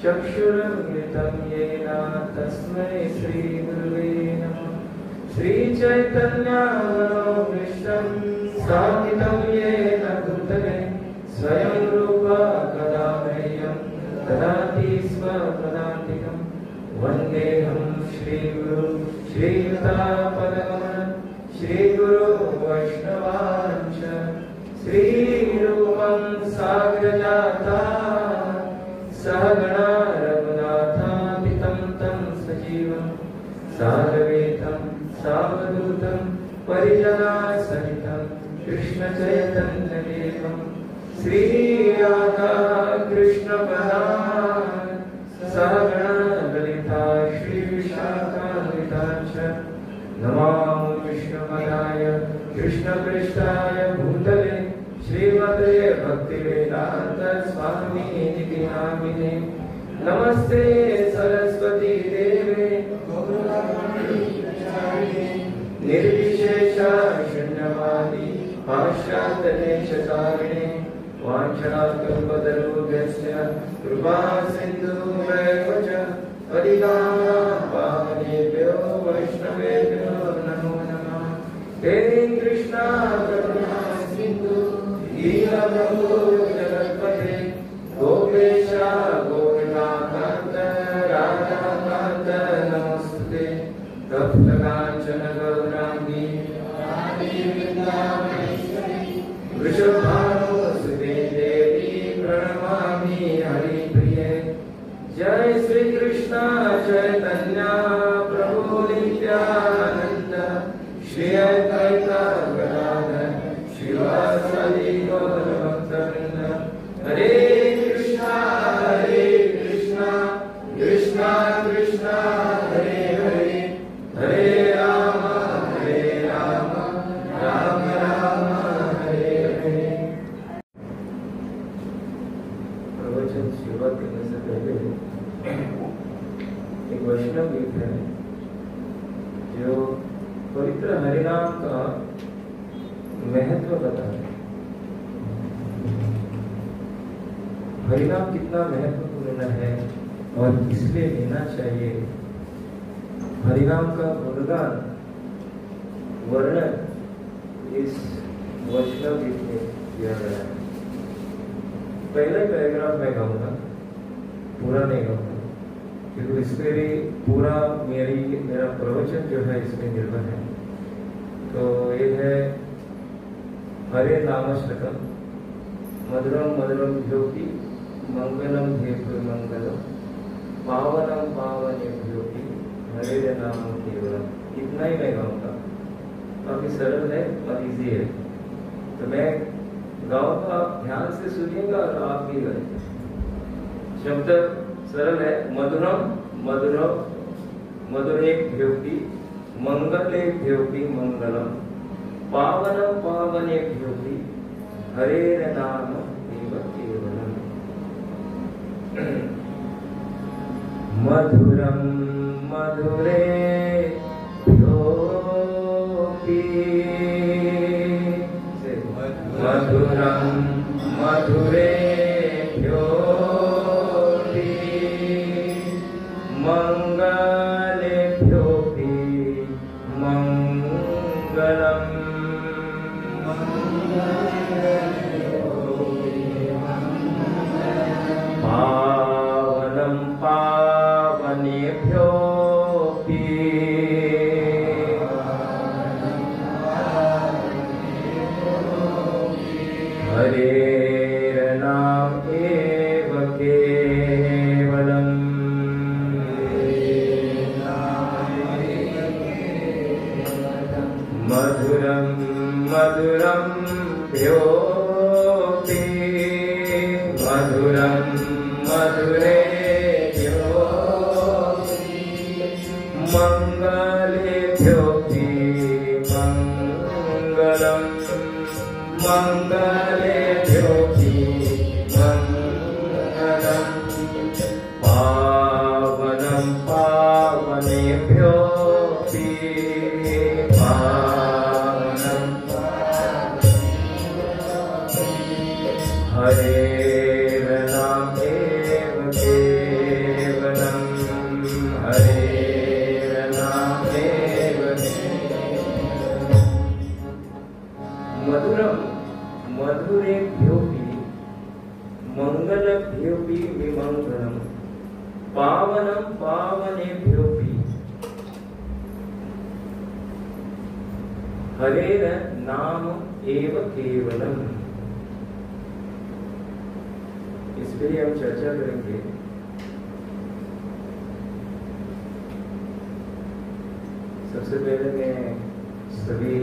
चक्षुरुन्मिलितं येन तस्मै श्रीगुरुवे नमः। श्रीचैतन्यमनोभीष्टं स्थापितं येन भूतले स्वयं रूपा कदा मह्यं ददाति स्म पदान्तिकं। वन्देऽहं श्रीगुरु श्रीयुतापदकमलं श्रीगुरो वैष्णवांश्च श्रीरूपं साग्रजाता सहगणा रघुनाथान्वितं तं सजीवं साद्वैतं सावधूतं परिजनसहितं कृष्णचैतन्यदेवं श्रीराधा कृष्णपदान् सहगणा ललिता श्रीविशाखान्विताश्च नमो विष्णुपदाय कृष्णपृष्ठाय भूतले श्रीमते भक्तिवेदांत स्वामी निधि नामिने। नमस्ते सरस्वती देवे निर्विशेष शून्यवादी पाश्चात्यदेशकारिणे वाञ्छाकल्पतरुभ्यश्च कृपा सिन्धुभ्यैव च पतितानां पावनेभ्यो वैष्णवेभ्यो नमो नमः। हे कृष्णा करुणा सिन्धु दीनबन्धु जगत्पते गोपेश गोपिकान्त राधाकान्त नमोस्तुते। तप्तकाञ्चन गौराङ्गी वृषभानुसुते देवी प्रणमामि हरिप्रिये। जय श्री कृष्ण चैतन्य प्रभु नित्यानंद श्री अद्वैत गदाधर शिवासादि गौरभक्तवृंद। हरे कृष्णा कृष्णा कृष्णा हरे हरे हरे राम राम राम हरिनाम का महत्व बता रहे। हरिनाम कितना महत्वपूर्ण है और इसलिए लेना चाहिए। हरिनाम का गुणगान वर्णन इस वैष्णव गीत में किया गया है। पहले पैराग्राफ मैं गाऊंगा, पूरा नहीं गाऊंगा, क्योंकि इसमें भी पूरा मेरा प्रवचन जो है इसमें निर्भर है। तो ये है हरे नामस्तकम मधुरम मधुरम ज्योति मंगलम हेतु मंगलम पावनम पावने ज्योति हरे नाम केवलम। इतना ही मैं गाऊंगा, काफी सरल है और इजी है। तो मैं गाऊंगा, आप ध्यान से सुनिएगा और आप भी गाइए। शब्द सरल है। मधुरम मधुरम मधुरे ज्योति मंगले ज्योति मंगलम पावनम पावने ज्योति हरे नाम केवलम। मधुरम मधुरे ज्योति मधुरम मधुरे ज्योति मंगले ज्योति मंगलम पावनम पावनेभ्यो हरेर्नाम एव केवलम। मधुरम मधुरम ज्योति मधुरम मधुरे ज्योति मंगले ज्योति मंगलम मंगले ज्योति मंगलम पावनम पावनेभ्यो पावनम हरेर्नाम एव केवलम हरेर्नाम एव मधुरम मधुरेभ्योऽपि मंगलभ्योऽपि विमंगलम पावनम पावनेभ्योऽपि हरेर नाम एव केवलम। इस पे हम चर्चा करेंगे। सबसे पहले मैं सभी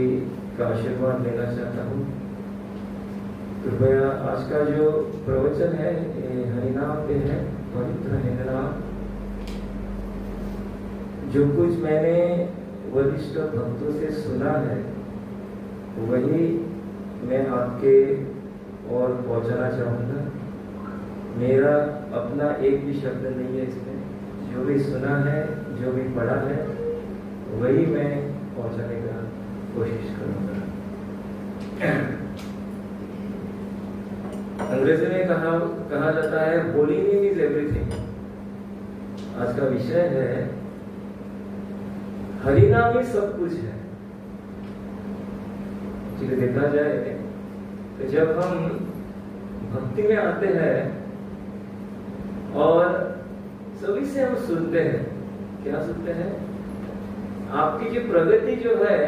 का आशीर्वाद लेना चाहता हूँ। कृपया आज का जो प्रवचन है हरिनाम पे है, पवित्र हरिनाम। जो कुछ मैंने वरिष्ठ भक्तों से सुना है वही मैं आपके और पहुंचाना चाहूँगा। मेरा अपना एक भी शब्द नहीं है इसमें। जो भी सुना है, जो भी पढ़ा है, वही मैं पहुंचाने का कोशिश करूँगा। अंग्रेजी में कहा जाता है होली नेम इज एवरीथिंग। आज का विषय है हरिनाम ही सब कुछ है। देखा जाए तो जब हम भक्ति में आते हैं और सभी से हम सुनते हैं, क्या सुनते हैं? आपकी जो प्रगति जो है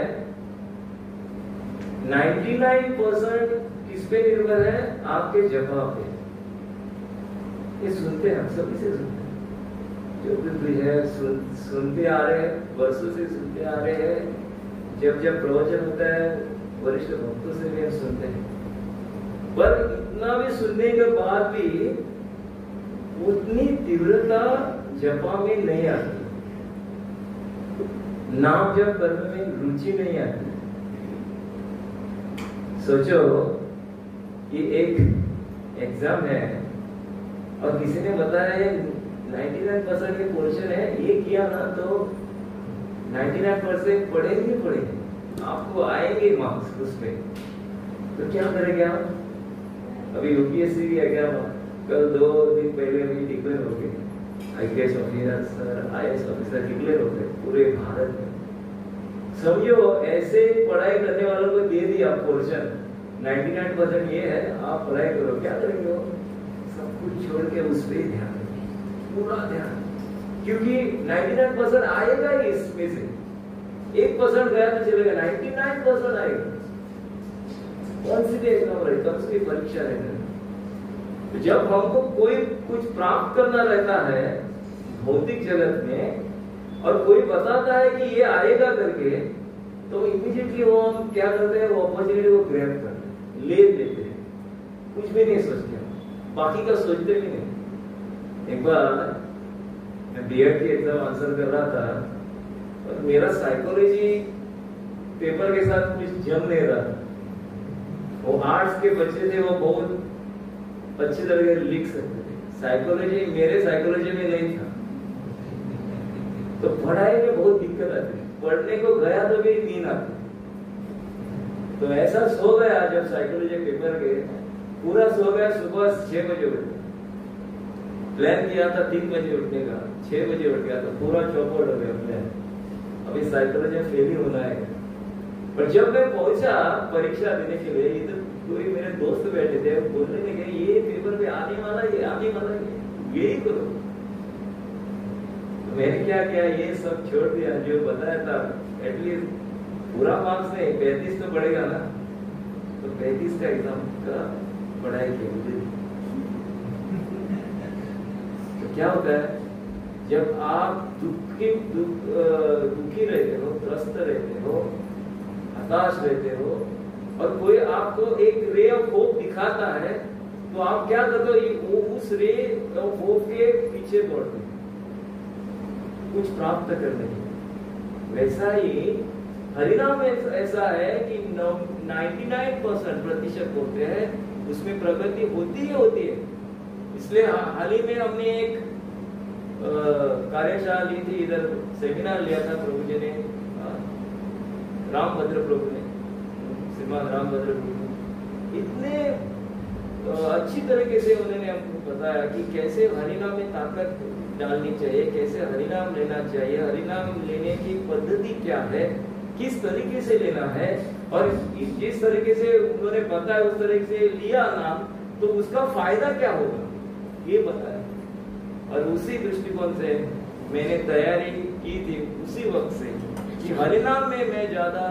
99% किस पे निर्भर है? आपके जवाब पे। ये सुनते हैं, हम सभी से सुनते हैं। जो भी है सुनते आ रहे हैं, वर्षों से सुनते आ रहे हैं। जब प्रवचन होता है वरिष्ठ भक्तों से भी हम सुनते हैं, पर इतना भी सुनने के बाद भी उतनी तीव्रता जपा में नहीं आती, नाम जप करने में रुचि नहीं आती। सोचो कि एक एग्जाम है और किसी ने बताया 99% के पोर्शन है, ये किया ना तो 99% पढ़ेंगे। आपको आएंगे मार्क्स उस पे, तो क्या करेंगे आप? अभी यूपीएससी की एग्जाम कल 2 दिन पहले अभी डिक्लेयर हो गए, IPS officer, IAS officer declare हो गए पूरे भारत में। समझो ऐसे पढ़ाई करने वालों को दे दिया पोर्शन, 99% ये है, आप पढ़ाई करो, क्या करेंगे वो? सब कुछ छोड़ के उस पर ध्यान देंगे, पूरा ध्यान, क्योंकि 99% आएगा ही इसमें से, 1% गया तो चलेगा, 99% आएगा। कौन सी एग्जाम रहे, कब से परीक्षा रहना। तो जब हमको कोई कुछ प्राप्त करना रहता है भौतिक जगत में और कोई बताता है कि ये आएगा करके, तो इमीडिएटली वो हम क्या करते हैं, वो अपॉर्चुनिटी को ग्रैब करते हैं, ले लेते हैं, कुछ भी नहीं सोचते, बाकी का सोचते भी नहीं। एक बार मैं बीएड की एग्जाम आंसर कर रहा था और मेरा साइकोलॉजी पेपर के साथ कुछ जम नहीं रहा था। वो आर्ट्स के बच्चे थे, वो बहुत अच्छी तरह से लिख सकते थे, साइकोलॉजी मेरे साइकोलॉजी में नहीं था, तो पढ़ाई में बहुत दिक्कत आती है, पढ़ने को गया तो भी नींद आती। तो ऐसा सो गया, जब साइकोलॉजी पेपर के पूरा सो गया, सुबह 6 बजे उठ गया, प्लान किया था 3 बजे उठने का, 6 बजे उठ गया, तो पूरा चौपट हो गया प्लान, अभी साइकोलॉजी फेल ही होना है। पर जब मैं पहुंचा परीक्षा देने के लिए, इधर कोई मेरे दोस्त बैठे थे, बोलने लगे ये पेपर पे आने वाला, ये आने वाला, यही करो। तो मैंने क्या किया, ये सब छोड़ दिया, जो बताया था, एटलीस्ट पूरा मार्क्स नहीं, 35 तो पड़ेगा ना, तो 35 का एग्जाम का पढ़ाई की। तो क्या होता है, जब आप दुखी रहते हो, त्रस्त रहते हो, हताश रहते हो, और कोई आपको एक रे ऑफ होप दिखाता है, तो आप क्या करते हो, उस रे ऑफ होप के पीछे दौड़ते हो कुछ प्राप्त करने के लिए। वैसा ही हरिनाम में ऐसा है कि 99% प्रतिशत होते हैं, उसमें प्रगति होती ही होती है। इसलिए हाल ही में हमने एक कार्यशाला ली थी, इधर सेमिनार लिया था प्रभु जी ने, रामभद्र प्रभु ने, श्रीमान रामभद्र प्रभु, इतने अच्छी तरीके से उन्होंने हमको बताया कि कैसे हरिनाम में ताकत डालनी चाहिए, कैसे हरिनाम लेना चाहिए, हरिनाम लेने की पद्धति क्या है, किस तरीके से लेना है, और जिस तरीके से उन्होंने बताया उस तरीके से लिया नाम, तो उसका फायदा क्या होगा, ये बताया। और उसी दृष्टिकोण से मैंने तैयारी की थी उसी वक्त से कि हरिनाम में मैं ज्यादा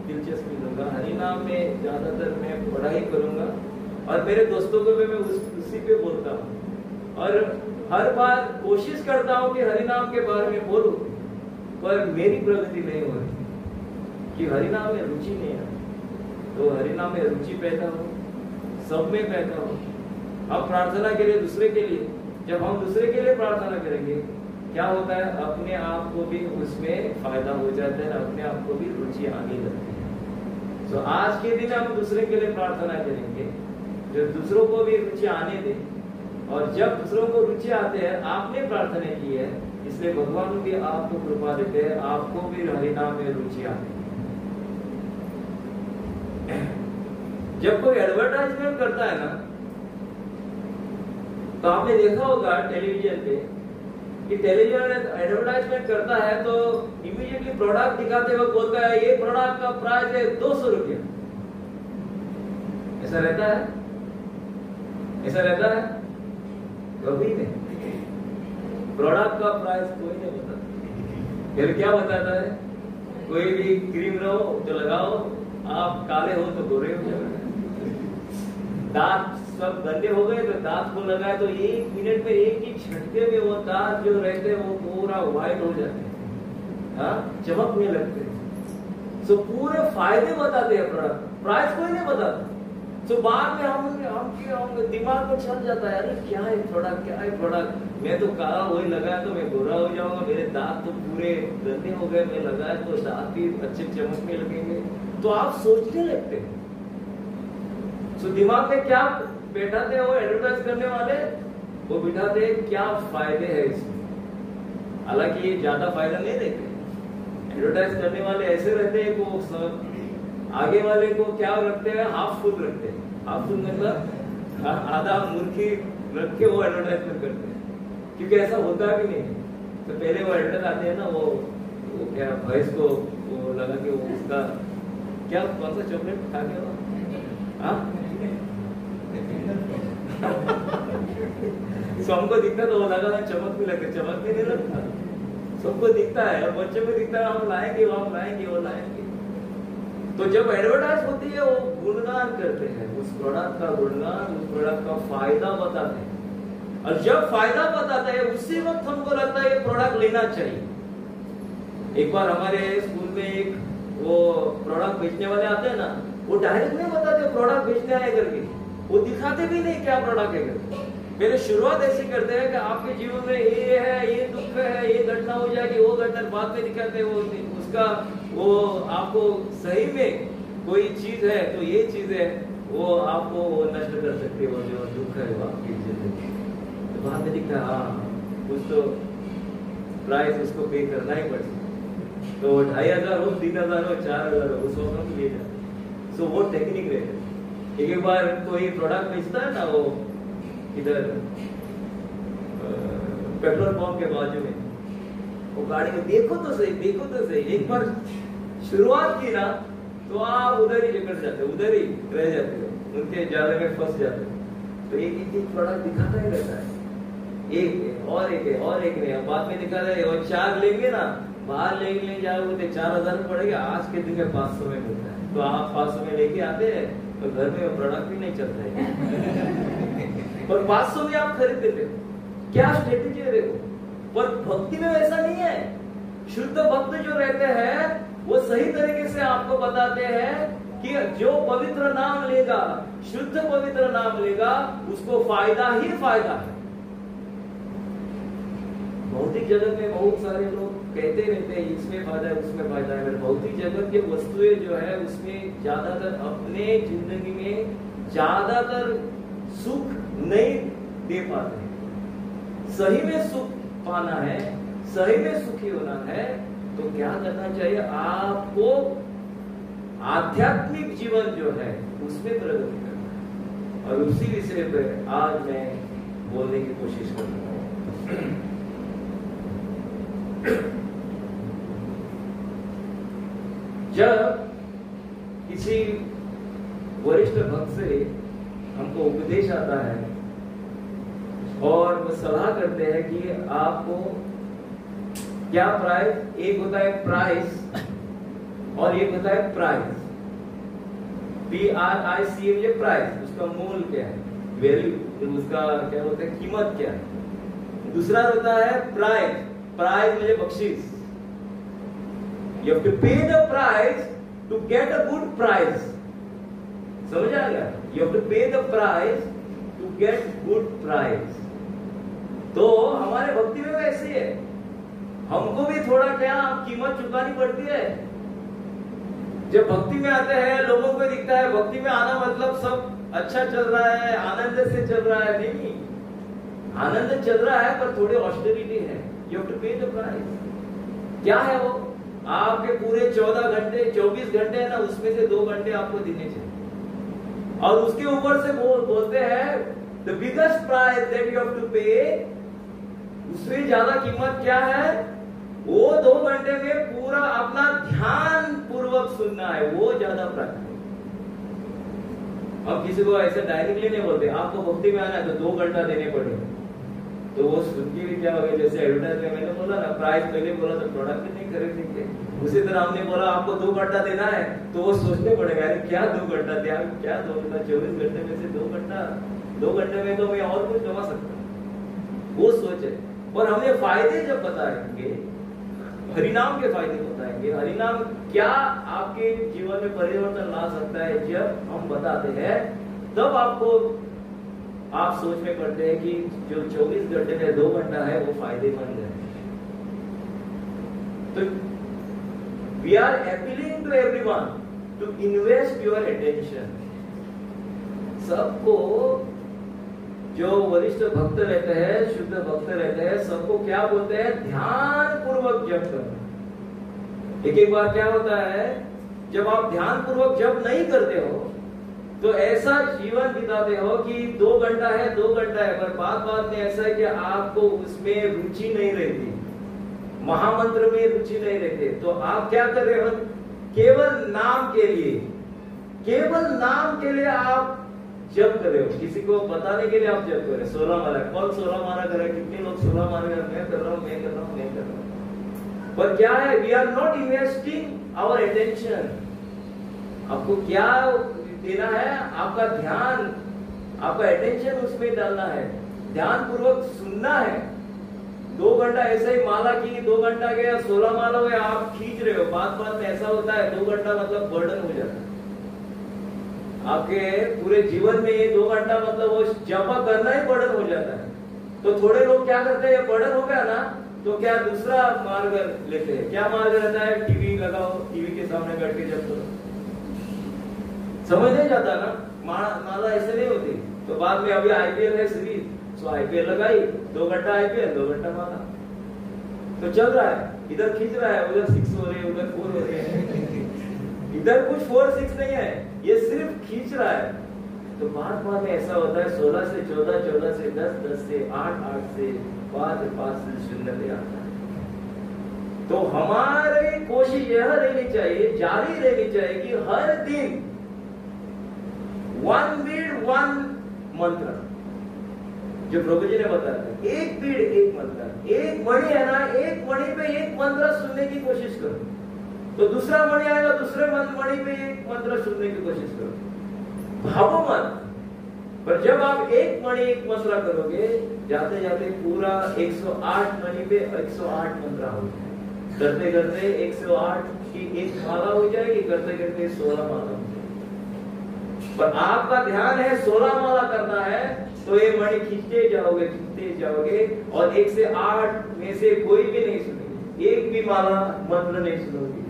दिलचस्पी लूंगा, हरिनाम में ज्यादातर मैं पढ़ाई करूंगा, और मेरे दोस्तों को भी मैं उसी पे बोलता हूँ, और हर बार कोशिश करता हूँ कि हरिनाम के बारे में बोलूं, पर मेरी प्रगति नहीं हो रही कि हरिनाम में रुचि नहीं है। तो हरिनाम में रुचि पैदा हो, सब में पैदा हो। हम प्रार्थना के लिए दूसरे के लिए, जब हम दूसरे के लिए प्रार्थना करेंगे, क्या होता है, अपने आप को भी उसमें फायदा हो जाता है, अपने आप को भी रुचि आने लगती है। तो आज के दिन हम दूसरे के लिए प्रार्थना करेंगे, जो दूसरों को भी रुचि आने दे, और जब दूसरों को रुचि आते हैं, आपने प्रार्थना की है, इसलिए भगवान भी आपको कृपा देते हैं, आपको भी हरिनाम में रुचि आती है। जब कोई एडवर्टाइजमेंट करता है ना, तो आपने देखा होगा टेलीविजन पे कि टेलीविजन एडवर्टाइजमेंट करता है तो इमीडिएटली प्रोडक्ट दिखाते वक्त बोलता है ये प्रोडक्ट का प्राइस है 200 रुपया। ऐसा रहता है? ऐसा रहता है? कभी नहीं। प्रोडक्ट का प्राइस कोई नहीं बताता। फिर क्या बताता है, कोई भी क्रीम लो तो लगाओ, आप काले हो तो गोरे हो जाओगे, दांत सब गंदे हो गए तो दांत को लगाए तो 1 मिनट में, एक ही झटके में वो दांत जो रहते हैं वो पूरा व्हाइट हो जाते हैं, हाँ, चमकने लगते हैं। सो पूरे फायदे बताते हैं प्रोडक्ट, प्राइस कोई नहीं बताता। सो बाद में हम दिमाग में चल जाता है, अरे क्या है प्रोडक्ट, क्या है प्रोडक्ट, मैं तो काला वही लगाया तो मैं गोरा हो जाऊंगा, मेरे दांत तो पूरे गंदे हो गए, मैं लगाया तो दांत भी अच्छे चमकने लगेंगे, तो आप सोचने लगते हैं। सो दिमाग में क्या बैठाते हैं वो एडवर्टाइज करने वाले, वो बिठाते हैं क्या फायदे हैं इसमें, हालांकि ये ज्यादा फायदा नहीं देते, एडवर्टाइज करने वाले ऐसे रहते हैं वो सब आगे वाले को क्या रखते हैं, हाफ फुल रखते हैं। हाफ फुल मतलब आधा मुर्गी रख के वो एडवर्टाइजमेंट करते हैं, क्योंकि ऐसा होता भी नहीं। तो पहले वो एडवर्टाइज आते हैं ना, वो क्या भैंस को वो लगा के वो उसका क्या कौन सा चॉकलेट खा के सबको दिखता तो वो लगा चमक भी लगता, चमक भी नहीं लगता, सबको दिखता है और बच्चे को दिखता है हम लाएंगे वो लाएंगे। तो जब एडवर्टाइज होती है वो गुणगान करते हैं, उस प्रोडक्ट का गुणगान, उस प्रोडक्ट का फायदा बताते हैं। और जब फायदा बताते हैं उसी वक्त हमको लगता है ये प्रोडक्ट लेना चाहिए। एक बार हमारे स्कूल में एक वो प्रोडक्ट बेचने वाले आते हैं ना, वो डायरेक्ट नहीं बताते प्रोडक्ट बेचने आए करके, वो दिखाते भी नहीं क्या प्रोडक्ट है करके। पहले शुरुआत ऐसी करते हैं कि आपके जीवन में ये है, ये दुख है, ये घटना हो जाएगी, वो घटना, बाद में दिखाते हैं वो उसका वो आपको सही में कोई चीज है तो ये चीज है वो आपको नष्ट कर सकती है, वो जो दुख है वो आपकी जिंदगी। तो बाद में दिखता है हाँ कुछ तो प्राइस उसको पे करना ही पड़ेगा, तो 2500 हो, 3000 हो, 4000 हो, उस वक्त हम ले जाते। सो वो टेक्निक रहते। एक बार कोई प्रोडक्ट बेचता है ना, वो इधर पेट्रोल पंप के बाजू में, वो गाड़ी में देखो तो सही, एक बार शुरुआत की ना तो आप उधर ही लेकर जाते, उधर ही रह जाते हो, उनके जाले में फंस जाते हो। तो एक प्रोडक्ट दिखाता ही रहता है, एक और एक नहीं, बाद में दिखाता है और 4 लेंगे ना, बाहर लेके जाओगे तो 4000 में पड़ेगा, आज के दिन में 500 में मिलता है। तो आप 500 में लेके आते हैं तो घर में प्रोडक्ट भी नहीं चलता है और 500 में आप खरीद देते हो। क्या स्ट्रेटेजी है देखो। पर भक्ति में वैसा नहीं है। शुद्ध भक्त जो रहते हैं वो सही तरीके से आपको बताते हैं कि जो पवित्र नाम लेगा, शुद्ध पवित्र नाम लेगा, उसको फायदा ही फायदा है। भौतिक जगत में बहुत सारे लोग कहते रहते हैं इसमें फायदा है, उसमें फायदा है। भौतिक जगत की वस्तुएं जो है उसमें ज्यादातर अपने जिंदगी में ज्यादातर सुख नहीं दे पाते। सही में सुख पाना है, सही में सुखी होना है तो क्या करना चाहिए, आपको आध्यात्मिक जीवन जो है उसमें प्रगति करना है। और उसी विषय पर आज मैं बोलने की कोशिश कर रहा हूं। जब किसी वरिष्ठ भक्त से हमको उपदेश आता है और वो सलाह करते हैं कि आपको क्या प्राइस, एक होता है प्राइस और एक होता है प्राइस, PRICE, ये प्राइस, उसका मूल क्या है, वैल्यू, उसका क्या होता है, कीमत क्या है। दूसरा होता है प्राइस, प्राइस मुझे बख्शीश, you have to pay the price to get a good price। समझ आ गया, you have to pay the price to get good price। तो हमारे भक्ति में वैसे है, हमको भी थोड़ा क्या कीमत चुकानी पड़ती है। जब भक्ति में आते हैं लोगों को दिखता है भक्ति में आना मतलब सब अच्छा चल रहा है, आनंद से चल रहा है। नहीं, आनंद चल रहा है पर थोड़ी ऑस्टेरिटी है। यू हैव टू पे द प्राइस। क्या है वो, आपके पूरे 14 घंटे 24 घंटे है ना, उसमें से 2 घंटे आपको देने चाहिए। और उसके ऊपर से बोलते हैं the biggest price that you have to pay, उससे ज्यादा कीमत क्या है, वो 2 घंटे में पूरा अपना ध्यान पूर्वक सुनना है, वो ज्यादा प्राइस है। अब किसी को ऐसे डायरेक्टली नहीं बोलते आपको भक्ति में आना है तो 2 घंटा देने पड़ेंगे, तो वो सुन के भी क्या हो गया, जैसे एडवर्टाइज में मैंने बोला ना, प्राइस पहले बोला तो प्रोडक्ट भी नहीं खरीदेंगे। उसी तरह हमने बोला आपको 2 घंटा देना है तो वो सोचने पड़ेगा अरे क्या 2 घंटा दिया, क्या 2 घंटा, 24 घंटे में से 2 घंटे में तो मैं और कुछ कमा सकता हूँ, वो सोचे। और हमने फायदे जब बताएंगे, हरिनाम के फायदे बताएंगे, हरिनाम क्या आपके जीवन में परिवर्तन ला सकता है, जब हम बताते हैं तब आपको आप सोच में पड़ते हैं कि जो 24 घंटे में 2 घंटा है वो फायदेमंद है। तो we are appealing to everyone to invest your attention. सबको जो वरिष्ठ भक्त रहते हैं, शुद्ध भक्त रहते हैं, सबको क्या बोलते हैं, ध्यान पूर्वक जप करना। एक एक बार क्या होता है, जब आप ध्यान पूर्वक जब नहीं करते हो तो ऐसा जीवन बिताते हो कि 2 घंटा है 2 घंटा है, पर बात में ऐसा है कि आपको उसमें रुचि नहीं रहती, महामंत्र में रुचि नहीं रहती। तो आप क्या कर रहे हो, केवल नाम के लिए, केवल नाम के लिए आप जप कर रहे हो, किसी को बताने के लिए आप जप कर रहे हो। 16 माला, कौन 16 माला कर रहे हैं, कितने लोग 16 माला कर रहे हैं, मैं कर रहा हूं, मैं कर रहा हूं, मैं कर रहा हूं, पर क्या है, we are not investing our attention. आपको क्या देना है, आपका ध्यान, आपका अटेंशन उसमें डालना है, ध्यान पूर्वक सुनना है। 2 घंटा ऐसे ही माला की, 2 घंटा गया, 16 माला हुए, आप खींच रहे हो, बात में ऐसा होता है 2 घंटा मतलब बर्डन हो जाता है आपके पूरे जीवन में। ये 2 घंटा मतलब वो जमा करना ही बर्डन हो जाता है। तो थोड़े लोग क्या करते हैं, बर्डन हो गया ना तो क्या दूसरा मार्ग लेते हैं। क्या मार्ग रहता है, टीवी लगाओ, टीवी के सामने बैठ के जब करो, समझ नहीं जाता ना, माला ऐसे नहीं होती। तो बाद में अभी आईपीएल है सीरीज, तो आईपीएल लगाई, 2 घंटा आईपीएल, 2 घंटा माला, तो चल रहा है, इधर खींच रहा है, उधर 6 हो रहे हैं, उधर 4 हो रहे हैं, इधर कुछ 4-6 नहीं है, ये सिर्फ खींच रहा है। तो बाद में ऐसा होता है 16 से 14, 14 से 10, 10 से 8, 8 से 5, 5 से 0 ले आता है। तो हमारी कोशिश यह रहनी चाहिए, जारी रहनी चाहिए कि हर दिन 1 बीड 1 मंत्र, जो प्रभु जी ने बताया था, 1 बीड 1 मंत्र, 1 मणि है ना, 1 मणि पे 1 मंत्र सुनने की कोशिश करो, तो दूसरा मणि आएगा, दूसरे मणि पे 1 मंत्र सुनने की कोशिश करो, भावो मत। पर जब आप 1 मणि 1 मंत्र करोगे, जाते जाते पूरा 108 मणि पे 108 मंत्र हो जाए, करते करते 108 की 1 माला हो जाएगी, करते करते 16 माला हो जाएगी। पर आपका ध्यान है 16 माला करना है, तो ये मणि खींचते जाओगे, और 1 से 8 में से कोई भी नहीं सुनेगी, एक भी माला मंत्र नहीं सुनोगी,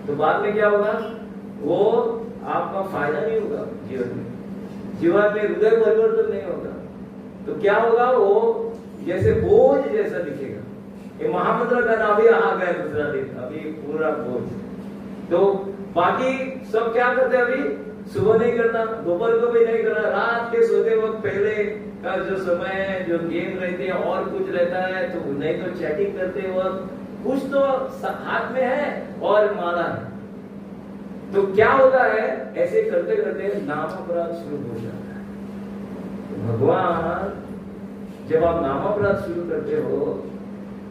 तो बाद में क्या होगा, वो आपका फायदा नहीं होगा जीवन में, जीवन में हृदय परिवर्तन नहीं होगा। तो क्या होगा, वो जैसे बोझ जैसा दिखेगा। ये महामंत्र का नाम भी आ गया दूसरा दिन, अभी पूरा बोझ। तो बाकी सब क्या करते हैं, अभी सुबह नहीं करना, दोपहर को भी नहीं करना, रात के सोते वक्त पहले का जो समय है, जो गेम रहते हैं और कुछ रहता है, तो नहीं तो चैटिंग करते वक्त कुछ तो हाथ में है और माला है। तो क्या होता है, ऐसे करते करते नाम अपराध शुरू हो जाता है। तो भगवान, जब आप नाम अपराध शुरू करते हो,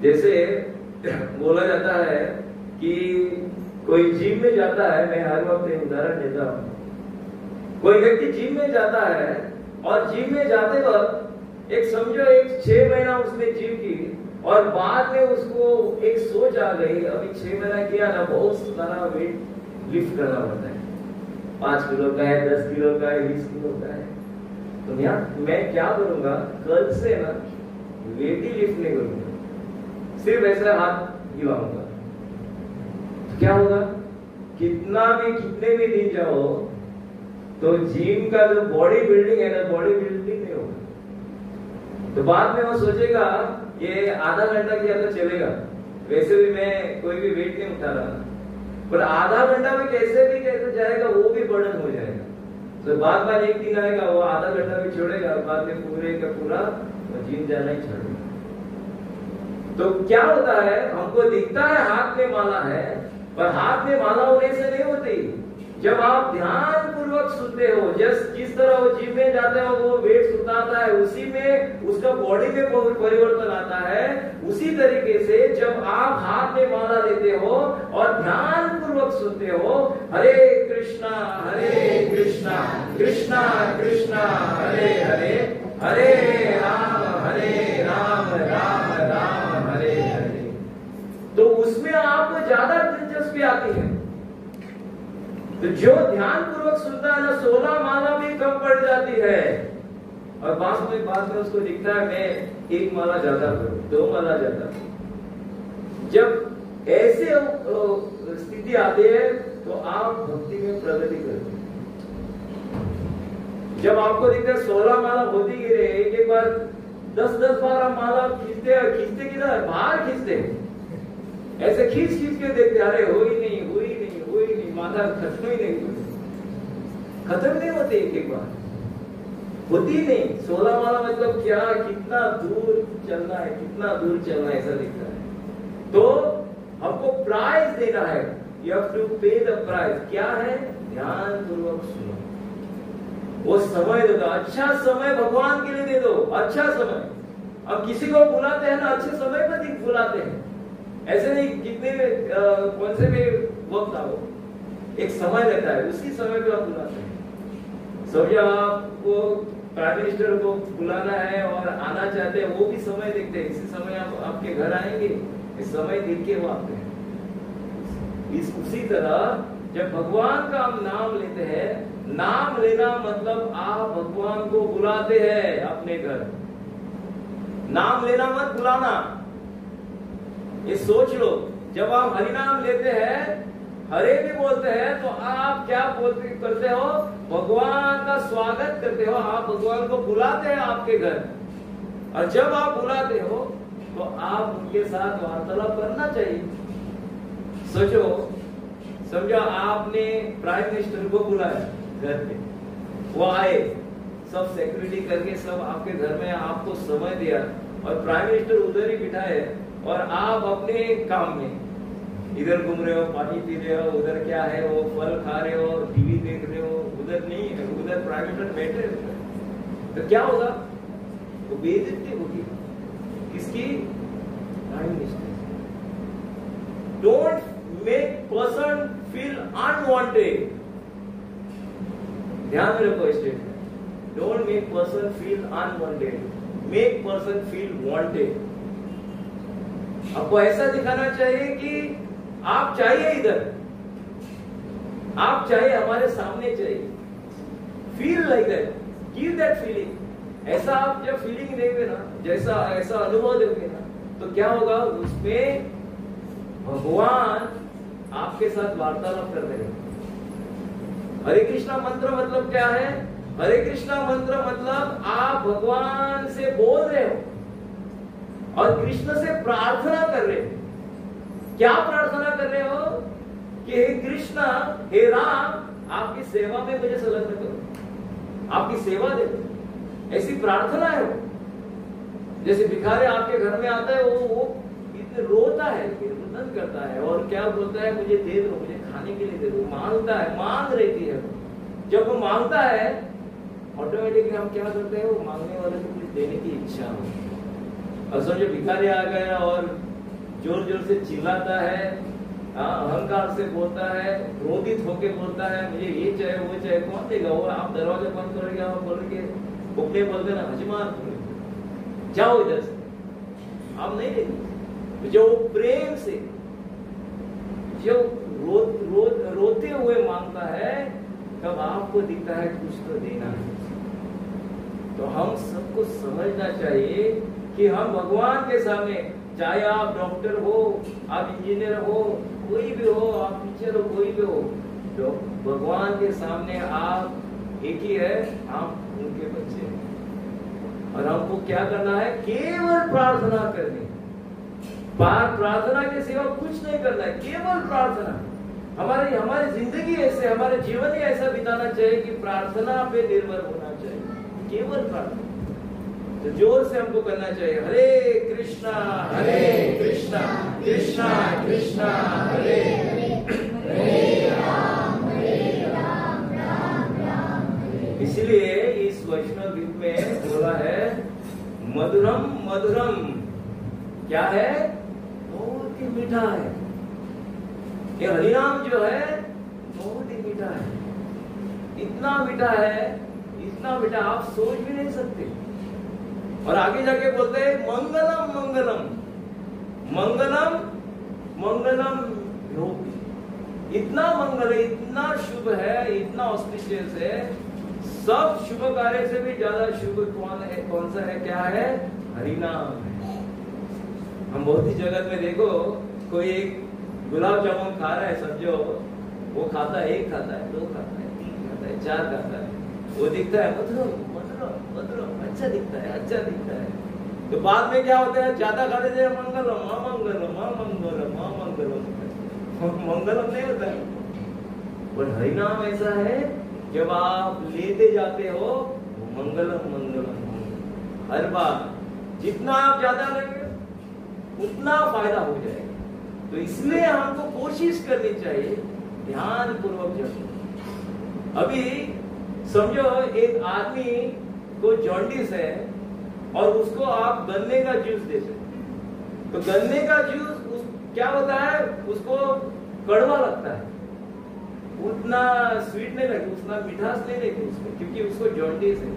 जैसे बोला जाता है कि कोई जिम में जाता है, मैं हर वक्त एक उदाहरण देता हूँ, कोई व्यक्ति जिम में जाता है और जिम में जाते वक्त एक समझो 6 महीना उसने जिम की, और बाद में उसको एक सोच आ गई, अभी 6 महीना किया ना, बहुत सारा वेट लिफ्ट करना पड़ता है, 5 किलो का है, 10 किलो का है, 20 किलो का है, तो मैं क्या करूंगा, कल से ना वेट ही लिफ्ट नहीं करूंगा, सिर्फ ऐसा हाथ हिलाऊंगा। तो क्या होगा, कितने भी दिन जाओ, तो जिम का जो बॉडी बिल्डिंग है ना, बॉडी बिल्डिंग नहीं होगा। तो बाद में वो सोचेगा ये आधा घंटा किया तो चलेगा, वैसे भी मैं कोई भी वेट नहीं उठा रहा, पर आधा घंटा में कैसे जाएगा, वो भी बर्डन हो जाएगा। तो बाद में एक दिन आएगा, वो आधा घंटा भी छोड़ेगा, बाद में पूरे का पूरा जिम जाना ही छोड़ेगा। तो क्या होता है, हमको दिखता है हाथ में माला है, पर हाथ में माला होने से नहीं होती। जब आप ध्यान पूर्वक सुनते हो, जिस तरह वो जिम में जाते हो, वो वेट सुताता है, उसी में उसका बॉडी में परिवर्तन आता है। उसी तरीके से जब आप हाथ में माला लेते हो और ध्यान पूर्वक सुनते हो, हरे कृष्णा कृष्णा कृष्णा हरे हरे, हरे राम राम राम हरे हरे, तो उसमें आपको ज्यादा दिलचस्पी आती है। तो जो ध्यान पूर्वक सुनता है ना, 16 माला भी कम पड़ जाती है, और बाद में उसको दिखता है मैं 1 माला ज्यादा करूं, 2 माला ज्यादा। जब ऐसे स्थिति आती है तो आप भक्ति में प्रगति करते हैं। जब आपको दिखता है 16 माला होती ही रहे, एक बार 10-10 बार आप माला खींचते किधर बाहर खींचते, ऐसे खींच के देखते, अरे हो ही नहीं, माला खत्म ही नहीं होती, खत्म नहीं होती एक बार, होती नहीं। 16 माला मतलब क्या, कितना दूर चलना है, कितना दूर चलना है, ऐसा दिखता है। तो हमको प्राइस देना है, यू हैव टू पे द प्राइस। क्या है? ध्यान पूर्वक सुनो, वो समय दो, अच्छा समय भगवान के लिए दे दो, अच्छा समय। अब किसी को बुलाते हैं ना, अच्छे समय पर बुलाते हैं, ऐसे नहीं कितने कौन से भी वक्त आओ, एक समय रहता है, उसी समय पे आप बुलाते हैं। समझो आपको प्राइम मिनिस्टर को बुलाना है और आना चाहते हैं, वो भी समय देखते हैं, इसी समय आप आपके घर आएंगे, इस समय देख के वो आते हैं। उसी तरह जब भगवान का हम नाम लेते हैं, नाम लेना मतलब आप भगवान को बुलाते हैं अपने घर। नाम लेना मत बुलाना, ये सोच लो। जब आप हरि नाम लेते हैं, हरे भी बोलते हैं, तो आप क्या बोलते करते हो? भगवान का स्वागत करते हो, आप भगवान को बुलाते हैं आपके घर। और जब आप बुलाते हो तो आप उनके साथ वार्तालाप करना चाहिए। सोचो, समझो आपने प्राइम मिनिस्टर को बुलाया घर पे, वो आए, सब सिक्योरिटी करके सब आपके घर में आपको समय दिया, और प्राइम मिनिस्टर उधर ही बिठा है और आप अपने काम में इधर घूम रहे हो, पानी पी रहे हो, उधर क्या है वो फल खा रहे हो, टीवी देख रहे हो, उधर नहीं है, उधर प्राइम मिनिस्टर बैठे हैं, तो क्या होगा? वो बेइज्जती होगी किसकी? Prime minister. Don't make person feel unwanted. ध्यान रखो statement, don't make person feel unwanted, make person feel wanted. आपको ऐसा दिखाना चाहिए कि आप चाहिए इधर, आप चाहिए हमारे सामने चाहिए। Feel like that, give that feeling. ऐसा आप जब फीलिंग देंगे ना, जैसा ऐसा अनुभव देंगे ना, तो क्या होगा? उसमें भगवान आपके साथ वार्तालाप कर रहे हैं। हरे कृष्णा मंत्र मतलब क्या है? हरे कृष्णा मंत्र मतलब आप भगवान से बोल रहे हो और कृष्ण से प्रार्थना कर रहे हो। क्या प्रार्थना कर रहे हो? कि हे कृष्णा, हे राम, आपकी सेवा में मुझे संलग्न करो, आपकी सेवा दे दो, ऐसी प्रार्थना है वो। जैसे भिखारी आपके घर में आता है, वो इतने रोता है, रुदन करता है और क्या बोलता है? मुझे दे दो, मुझे खाने के लिए दे दो, मांगता है, मांग रहती है। जब वो मांगता है, ऑटोमेटिकली हम क्या करते हैं? वो मांगने वाले को कुछ देने की इच्छा हो। और समझो भिखारी आ गया और जोर जोर से चिल्लाता है, अहंकार से बोलता है, क्रोधित होके बोलता है, मुझे ये चाहिए वो चाहिए, कौन देगा? वो आप दरवाजा बंद करोगे और बोलोगे, पुकने बोलते ना, हजमान जाओ इधर से, आप नहीं देंगे। जो प्रेम से, जो रोते हुए मांगता है, तब आपको दिखता है कुछ तो देना है। तो हम सबको समझना चाहिए कि हम भगवान के सामने, चाहे आप डॉक्टर हो, आप इंजीनियर हो, कोई भी हो, आप टीचर हो, कोई भी हो, तो भगवान के सामने आप एक ही है, आप उनके बच्चे हैं। और हमको क्या करना है? केवल प्रार्थना करनी, प्रार्थना के सिवा कुछ नहीं करना है, केवल प्रार्थना। हमारी जिंदगी ऐसे, हमारे जीवन ही ऐसा बिताना चाहिए कि प्रार्थना पे निर्भर होना चाहिए, केवल प्रार्थना। तो जोर से हमको करना चाहिए, हरे कृष्णा कृष्णा कृष्णा हरे हरे राम राम राम। इसलिए इस वैष्णव गीत में बोला है मधुरम मधुरम। क्या है? बहुत ही मीठा है। ये हरिनाम जो है बहुत ही मीठा है, इतना मीठा है, इतना मीठा आप सोच भी नहीं सकते। और आगे जाके बोलते हैं मंगलम मंगलम मंगलम मंगलम योगी। इतना मंगल है, इतना शुभ है, इतना ऑस्पिशियस है, सब शुभ कार्य से भी ज्यादा शुभ कौन है? कौन सा है? क्या है? हरिनाम है। हम बहुत ही जगत में देखो, कोई एक गुलाब जामुन खा रहा है, समझो वो खाता है, एक खाता है, दो खाता है, तीन खाता है, चार खाता है, वो दिखता है मधुरम मधुरम मधुरम, अच्छा दिखता है, अच्छा दिखता है। तो बाद में क्या होता है? ज्यादा खाते थे मंगलम अमंगलम अमंगलम अमंगलम, मंगलम नहीं होता है। और हरिनाम ऐसा है, जब आप लेते जाते हो मंगलम मंगलम मंगलम, हर बार जितना आप ज्यादा लेंगे उतना फायदा हो जाएगा। तो इसलिए हमको कोशिश करनी चाहिए ध्यान पूर्वक जपो। अभी समझो एक आदमी को जॉन्डिस है और उसको आप गन्ने का जूस देते, तो गन्ने का जूस क्या होता है, उसको कड़वा लगता है, उतना स्वीट नहीं लगता, उतना मिठास नहीं लगती उसमें, क्योंकि उसको जॉन्डिस है।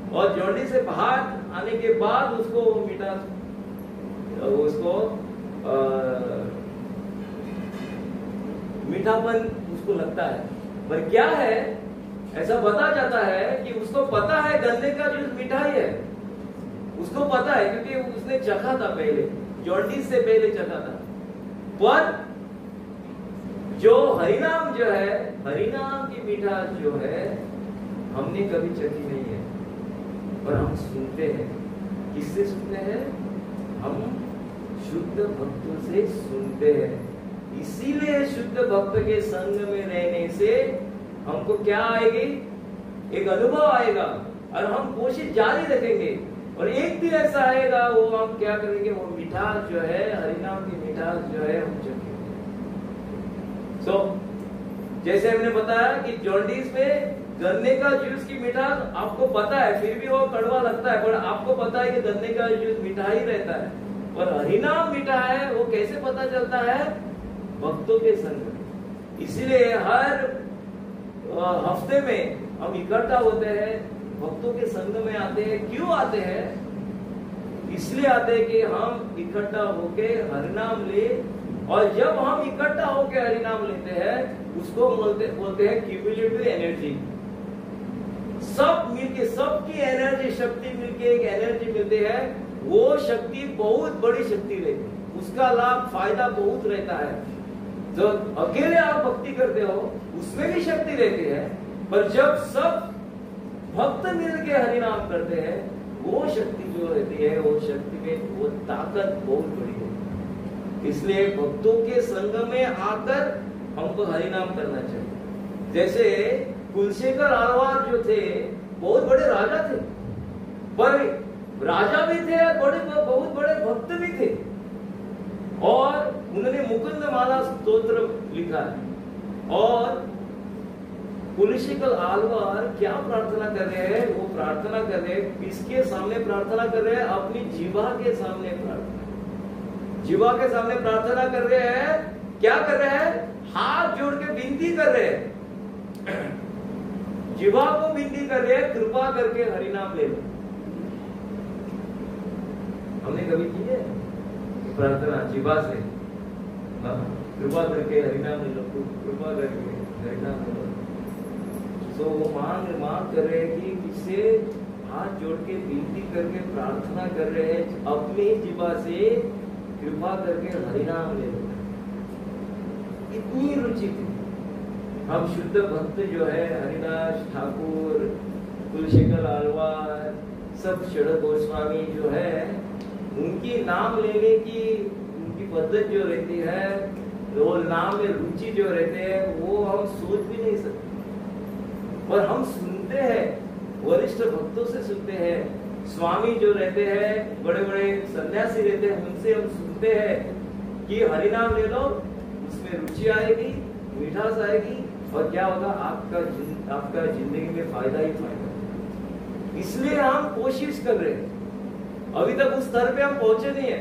और जॉन्डिस से बाहर आने के बाद उसको मिठास, उसको मीठापन उसको लगता है। पर क्या है, ऐसा बताया जाता है कि उसको पता है गन्ने का जूस मिठाई है, उसको पता है क्योंकि उसने चखा था पहले, जॉन्डिस से पहले चखा था। पर जो हरिनाम जो है, हरिनाम की मिठास जो है हमने कभी चखी नहीं है, पर हम सुनते हैं। किससे सुनते हैं? हम शुद्ध भक्तों से सुनते हैं। इसीलिए शुद्ध भक्त के संग में रहने से हमको क्या आएगी, एक अनुभव आएगा, और हम कोशिश जारी रखेंगे। और एक दिन ऐसा आएगा, वो हम क्या करेंगे, वो मिठास जो है, हरिनाम की मिठास जो है हम चखेंगे। जैसे हमने बताया कि जॉन्डिस में गन्ने का जूस की मिठास आपको पता है, फिर भी वो कड़वा लगता है, पर आपको पता है कि गन्ने का जूस मीठा ही रहता है। और हरिनाम मीठा है, वो कैसे पता चलता है? भक्तों के संग। इसीलिए हर हफ्ते में हम इकट्ठा होते हैं, भक्तों के संग में आते हैं। क्यों आते हैं? इसलिए आते हैं कि हम इकट्ठा होके हरिनाम ले, और जब हम इकट्ठा होके हरिनाम लेते हैं उसको बोलते हैं क्यूमुलेटिव एनर्जी। सब मिलके, सबकी एनर्जी, शक्ति मिलके एक एनर्जी मिलती है, वो शक्ति बहुत बड़ी शक्ति रहती है, उसका लाभ, फायदा बहुत रहता है। जो अकेले आप भक्ति करते हो उसमें भी शक्ति रहती है, पर जब सब भक्त मिलके हरिनाम करते हैं, वो शक्ति जो रहती है, वो शक्ति में वो ताकत बहुत बड़ी है। इसलिए भक्तों के संग में आकर हमको हरिनाम करना चाहिए। जैसे कुलशेखर आलवार जो थे, बहुत बड़े राजा थे, पर राजा भी थे, बहुत बड़े भक्त भी थे, और उन्होंने मुकुंद माला स्तोत्र लिखा है। और कुलशेखर आलवार क्या प्रार्थना कर रहे हैं? वो प्रार्थना कर रहे हैं, किसके सामने प्रार्थना कर रहे हैं? अपनी जीवा के सामने प्रार्थना, जीवा के सामने प्रार्थना कर रहे हैं। क्या कर रहे हैं? हाथ जोड़ के विनती कर रहे हैं, जीवा को विनती कर रहे हैं, कृपा करके हरिनाम ले लो। हमने कभी की है प्रार्थना जीवा से? कृपा करके हरिनाम ले लो, कृपा करके हरिनाम ले लो। तो वो मांग कर रहे हैं कि किससे? हाथ जोड़ के विनती करके प्रार्थना कर रहे हैं, अपनी जीवा से कृपा करके हरिनाम ले लो। इतनी रुचि थी। हम शुद्ध भक्त जो है, हरिदास ठाकुर, कुलशेखर आलवार, सब षड गोस्वामी जो है, उनकी नाम लेने की उनकी पद्धत जो रहती है, वो नाम में रुचि जो रहते हैं, वो हम सोच भी नहीं सकते। पर हम सुनते हैं, वरिष्ठ भक्तों से सुनते हैं, स्वामी जो रहते हैं, बड़े बड़े सन्यासी रहते हैं, उनसे हम सुनते हैं कि हरिनाम ले लो, उसमें रुचि आएगी, मिठास आएगी, और क्या होगा? आपका जिंदगी में फायदा ही फायदा। इसलिए हम कोशिश कर रहे हैं। अभी तक उस स्तर पे हम पहुंचे नहीं है।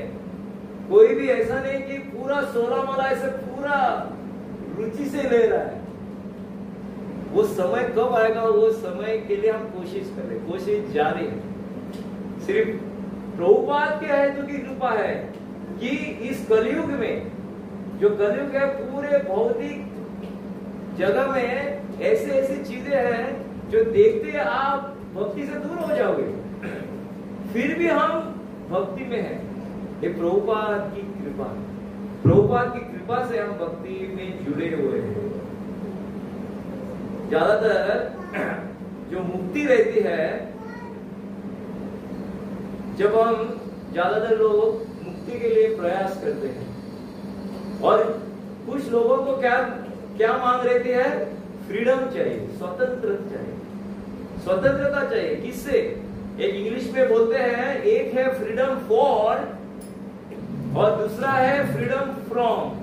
कोई भी ऐसा नहीं कि पूरा 16 माला ऐसे पूरा रुचि से ले रहा है। वो समय कब आएगा? वो समय के लिए हम कोशिश कर रहे हैं, कोशिश जारी है। सिर्फ प्रभुपाद के हेतु की कृपा है कि इस कलयुग में, जो कलयुग है, पूरे भौतिक जगह में ऐसे ऐसी चीजें हैं जो देखते आप भक्ति से दूर हो जाओगे, फिर भी हम भक्ति में हैं। ये प्रभुपाद की कृपा, प्रभुपाद की कृपा से हम भक्ति में जुड़े हुए हैं। ज्यादातर जो मुक्ति रहती है, जब हम ज्यादातर लोग मुक्ति के लिए प्रयास करते हैं, और कुछ लोगों को क्या मांग रहती है? फ्रीडम चाहिए, स्वतंत्रता चाहिए, स्वतंत्रता चाहिए। किससे? एक इंग्लिश में बोलते हैं, एक है फ्रीडम फॉर और दूसरा है फ्रीडम फ्रॉम।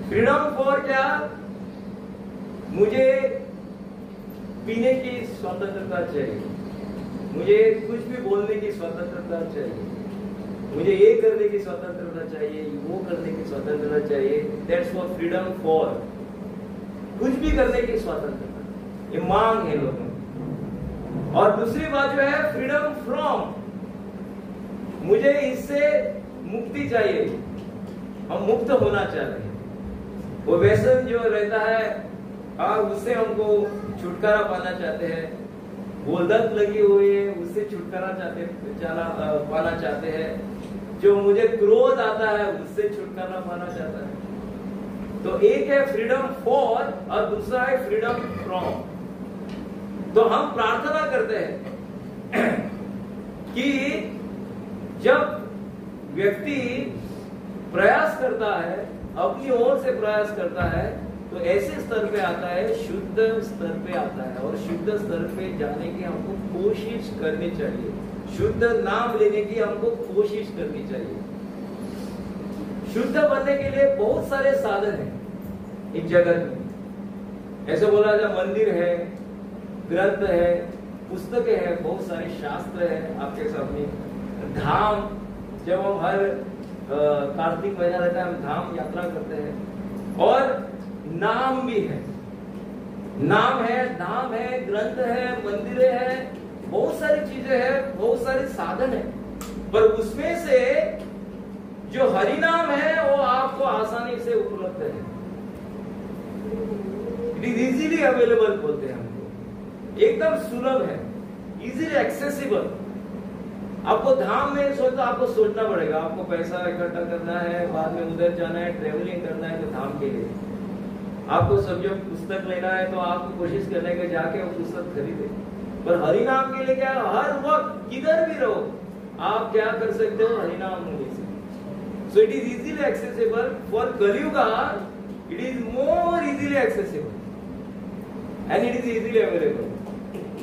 फ्रीडम फॉर क्या? मुझे पीने की स्वतंत्रता चाहिए, मुझे कुछ भी बोलने की स्वतंत्रता चाहिए, मुझे ये करने की स्वतंत्रता चाहिए, वो करने की स्वतंत्रता चाहिए। दैट्स फॉर फ्रीडम फॉर, कुछ भी करने की स्वतंत्रता, ये मांग है लोगों की। और दूसरी बात जो है फ्रीडम फ्रॉम, मुझे इससे मुक्ति चाहिए, हम मुक्त होना चाहते हैं। वो व्यसन जो रहता है उससे हमको छुटकारा पाना चाहते हैं, वो लत लगी हुई है उससे छुटकारा पाना चाहते हैं, जो मुझे क्रोध आता है उससे छुटकारा पाना चाहता है। तो एक है फ्रीडम फॉर और दूसरा है फ्रीडम फ्रॉम। तो हम प्रार्थना करते हैं कि जब व्यक्ति प्रयास करता है, अपनी ओर से प्रयास करता है, तो ऐसे स्तर पे आता है, शुद्ध स्तर पे आता है। और शुद्ध स्तर पे जाने की हमको कोशिश करनी चाहिए, शुद्ध नाम लेने की हमको कोशिश करनी चाहिए। शुद्ध बनने के लिए बहुत सारे साधन हैं इस जगत में। ऐसे बोला जाए, मंदिर है, ग्रंथ है, पुस्तकें है, बहुत सारे शास्त्र है आपके सामने। धाम, जब हम हर कार्तिक महीना रहता है हम धाम यात्रा करते हैं। और नाम भी है, नाम है, धाम है, ग्रंथ है, मंदिरें है, बहुत सारी चीजें हैं, बहुत सारे साधन है। पर उसमें से जो हरि नाम है वो आपको आसानी से उपलब्ध है, इट इज इजीली अवेलेबल बोलते हैं हमको, एकदम सुलभ है, इजीली एक्सेसिबल। आपको धाम में सोचो, आपको सोचना पड़ेगा, आपको पैसा इकट्ठा करना है, बाद में उधर जाना है, ट्रेवलिंग करना है। तो धाम के लिए आपको सब जो पुस्तक लेना है तो आपको कोशिश करने के जाके वो पुस्तक खरीदे। पर हरि नाम के लिए क्या, हर वक्त किधर भी रहो आप क्या कर सकते हो, हरि नाम ले सकते। So it is easily accessible for Kaliyuga, it is more easily accessible and it is easily available.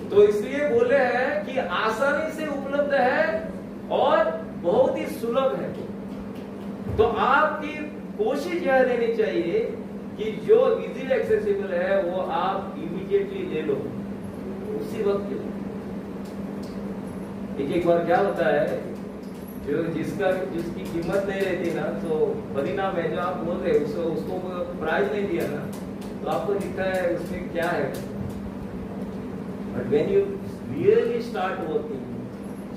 तो इसलिए बोले हैं कि आसानी से उपलब्ध है और बहुत ही सुलभ है। तो आपकी कोशिश यह रहनी चाहिए कि जो इजीली एक्सेसिबल है वो आप इमीडिएटली ले लो, उसी वक्त ले लो। एक बार क्या होता है, जो जिसकी कीमत नहीं रहती ना, तो परिणाम है जो आप बोल रहे उसको प्राइज नहीं दिया ना, तो आपको दिखता है उसमें क्या है। But when you really start working,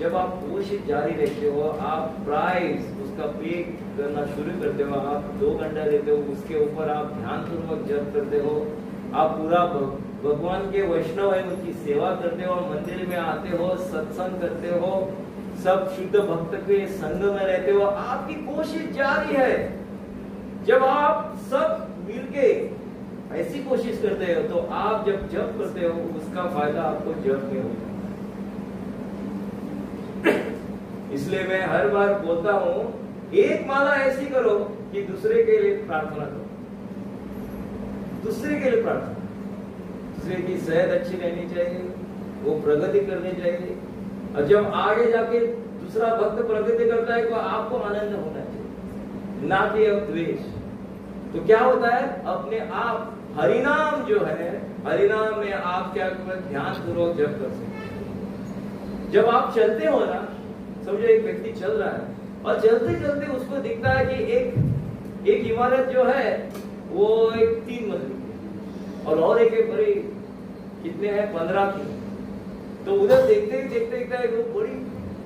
जब आप कोशिश जारी रखते हो, आप प्राइज उसका पे करना शुरू करते हो, आप 2 घंटा देते हो, उसके ऊपर आप ध्यान पूर्वक जप करते हो, आप पूरा भगवान के वैष्णव है उनकी सेवा करते हो, मंदिर में आते हो, सत्संग करते हो, सब शुद्ध भक्त के संग में रहते हो, आपकी कोशिश जारी है। जब आप सब मिलके ऐसी कोशिश करते हो तो आप जब जप करते हो उसका फायदा आपको जप में होता है। इसलिए मैं हर बार बोलता हूं, एक माला ऐसी करो कि दूसरे के लिए प्रार्थना करो, दूसरे के लिए प्रार्थना, दूसरे की सेहत अच्छी रहनी चाहिए, वो प्रगति करनी चाहिए। और जब आगे जाके दूसरा भक्त प्रगति करता है तो आपको आनंद होना चाहिए, ना कि द्वेष। तो क्या होता है, अपने आप हरिनाम जो है, हरिनाम में आप क्या ध्यान पूर्वक जप कर सकते। जब आप चलते हो ना, समझो एक व्यक्ति चल रहा है और चलते चलते उसको दिखता है कि एक इमारत जो है वो एक 3 मंजिल और एक बड़ी कितने हैं 15 की। तो उधर देखते देखते वो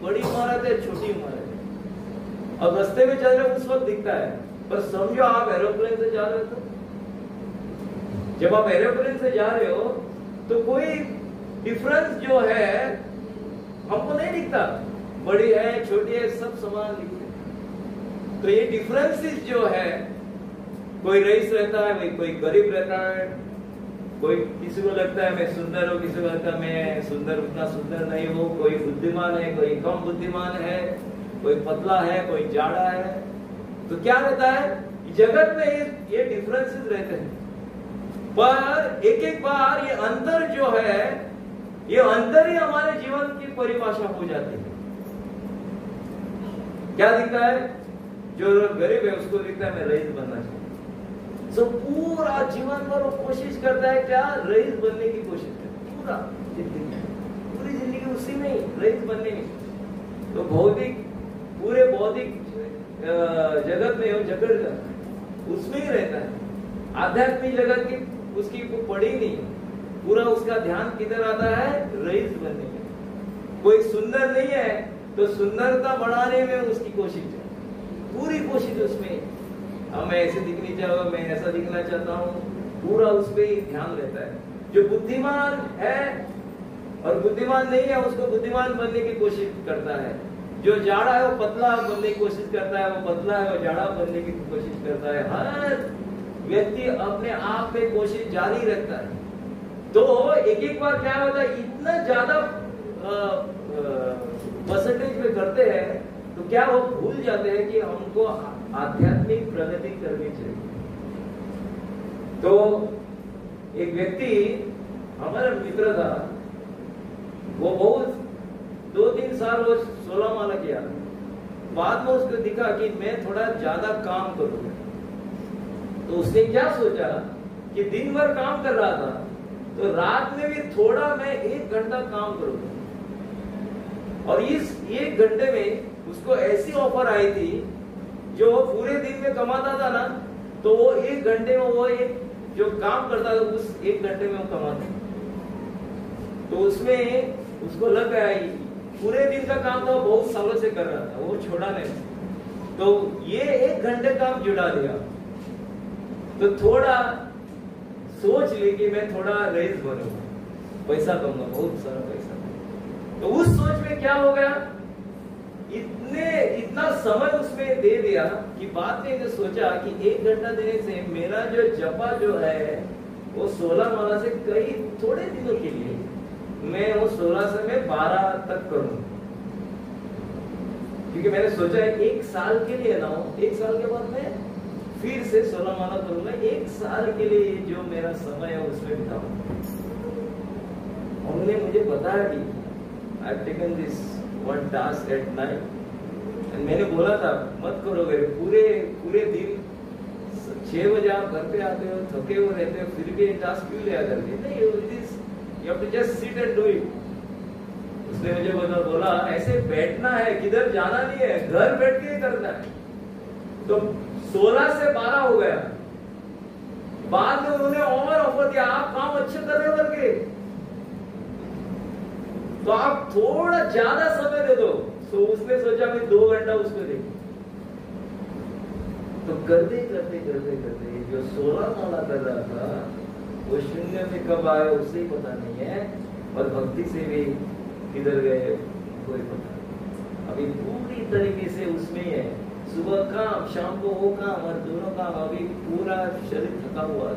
बड़ी इमारत है, छोटी इमारत है, और रास्ते में चल रहे उस वक्त दिखता है। पर समझो आप एरोप्लेन से जा रहे हो, तो जब आप एरोप्लेन से जा रहे हो तो कोई डिफरेंस जो है हमको नहीं दिखता, बड़ी है छोटी है सब समान दिखते हैं। तो ये डिफरेंसेस जो है, कोई रईस रहता है, कोई गरीब रहता है, कोई किसी को लगता है मैं सुंदर हूँ, किसी को लगता है मैं सुंदर उतना सुंदर नहीं हूँ, कोई बुद्धिमान है, कोई कम बुद्धिमान है, कोई पतला है, कोई जाड़ा है। तो क्या रहता है जगत में, ये डिफरेंसेस रहते हैं। पर एक एक बार ये अंतर जो है, ये अंतर ही हमारे जीवन की परिभाषा हो जाती है। क्या दिखता है? जो गरीब है उसको दिखता है मैं रईस बनना चाहिए। सो पूरा जीवन भर वो कोशिश करता है, क्या? रईस बनने की कोशिश करता है। पूरी जिंदगी उसी में ही रईस बनने में। तो पूरे भौतिक जगत में वो जगड़ उसमें ही रहता है। आध्यात्मिक जगत की उसकी को पड़ी नहीं, पूरा उसका ध्यान किधर आता है? रईस बनने में। कोई सुंदर नहीं है तो सुंदरता बढ़ाने में उसकी कोशिश है, पूरी कोशिश उसमें। मैं ऐसे दिखनी चाहूंगा, मैं ऐसा दिखना चाहता हूँ, पूरा उस पर ही ध्यान रहता है। जो बुद्धिमान है और बुद्धिमान नहीं है उसको बुद्धिमान बनने की कोशिश करता है। जो जाड़ा है वो पतला बनने की कोशिश करता है, वो पतला है वो जाड़ा बनने की कोशिश करता है। हर व्यक्ति अपने आप में कोशिश जारी रखता है। तो एक एक बार क्या होता है, इतना ज्यादा परसेंटेज में करते हैं तो क्या वो भूल जाते हैं कि हमको आध्यात्मिक प्रगति करनी चाहिए। तो एक व्यक्ति हमारा मित्र था, वो बहुत 2-3 साल वो 16 माला किया। बाद में उसको दिखा कि मैं थोड़ा ज्यादा काम करूंगा, तो उसने क्या सोचा कि दिन भर काम कर रहा था तो रात में भी थोड़ा मैं 1 घंटा काम करूंगा। और इस 1 घंटे में उसको ऐसी ऑफर आई थी, जो पूरे दिन में कमाता था ना, तो वो 1 घंटे में वो एक जो काम करता था उस 1 घंटे में वो कमाता। तो उसमें उसको लग गया पूरे दिन का काम तो बहुत सालों से कर रहा था, वो छोड़ा नहीं। तो ये 1 घंटे काम जुड़ा दिया, तो थोड़ा सोच ली कि मैं थोड़ा रईस बनूंगा, पैसा कमाऊंगा, बहुत सारा पैसा। तो उस सोच में क्या हो गया, इतना समय उसमें दे दिया कि बाद में सोचा कि 1 घंटा देने से मेरा जो जपा जो है वो 16 माला से कई थोड़े दिनों के लिए मैं वो 16 से मैं 12 तक करूं। क्योंकि मैंने सोचा 1 साल के लिए ना हो, 1 साल के बाद मैं फिर से 16 माला करूंगा। 1 साल के लिए जो मेरा समय है उसमें बिताऊंगा। उन्होंने मुझे बताया कि I have taken this one task at night. मैंने बोला था मत करोगे, पूरे दिन 6 बजे आप घर पे आते हो, थके हुए रहते हो, फिर भी टास्क क्यों लिया करके? नहीं, you have to just sit and do it। उसने मुझे बोला ऐसे बैठना है, किधर जाना नहीं है, घर बैठ के ही करना है। तो 16 से 12 हो गया। बाद में उन्होंने और ऑफर दिया, आप काम अच्छे कर रहे हो करके, तो आप थोड़ा ज्यादा समय दे दो। तो उसने सोचा मैं 2 घंटा उसको दे। तो करते जो 16 माला कर रहा था वो शून्य में कब आए उसे पता नहीं है, और भक्ति से भी किधर गए कोई पता नहीं। अभी पूरी तरीके से उसमें है, सुबह काम शाम को वो काम और दोनों काम, अभी पूरा शरीर थका हुआ है।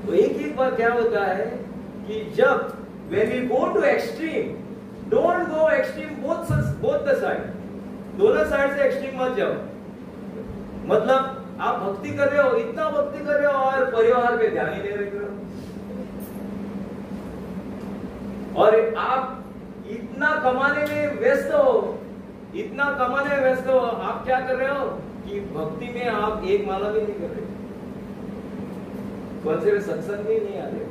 तो एक बार क्या होता है कि जब when we go to extreme, don't go extreme both the side, दोनों साइड से एक्सट्रीम मत जाओ। मतलब आप भक्ति कर रहे हो, इतना भक्ति कर रहे हो और परिवार पे ध्यान ही नहीं रख रहे हो, और आप इतना कमाने में व्यस्त हो, आप क्या कर रहे हो कि भक्ति में आप 1 माला भी नहीं कर रहे, कौन से सत्संग में नहीं आ रहे।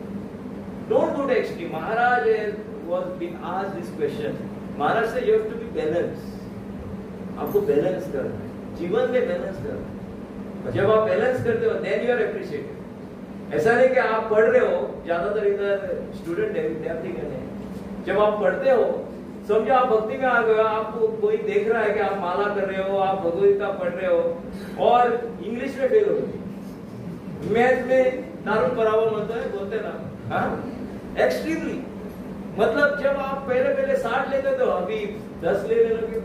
Don't go to extreme. Maharaj was been asked this question, Maharaj से you have to be balanced, आपको बैलेंस करना है, जीवन में बैलेंस करना है। जब आप बैलेंस करते हो then you are appreciated। ऐसा नहीं कि आप पढ़ रहे हो, ज्यादातर इधर स्टूडेंट है, विद्यार्थी गण है, जब आप पढ़ते हो समझो आप भक्ति में आ गए, आपको कोई देख रहा है कि आप माला कर रहे हो, आप भगवद्गीता पढ़ रहे हो और इंग्लिश में फेल हो गए, मैथ में दारू बराबर मतलब है बोलते ना, एक्सट्रीमली। मतलब जब आप पहले 60 लेते थे, अभी 10 लेने लगे,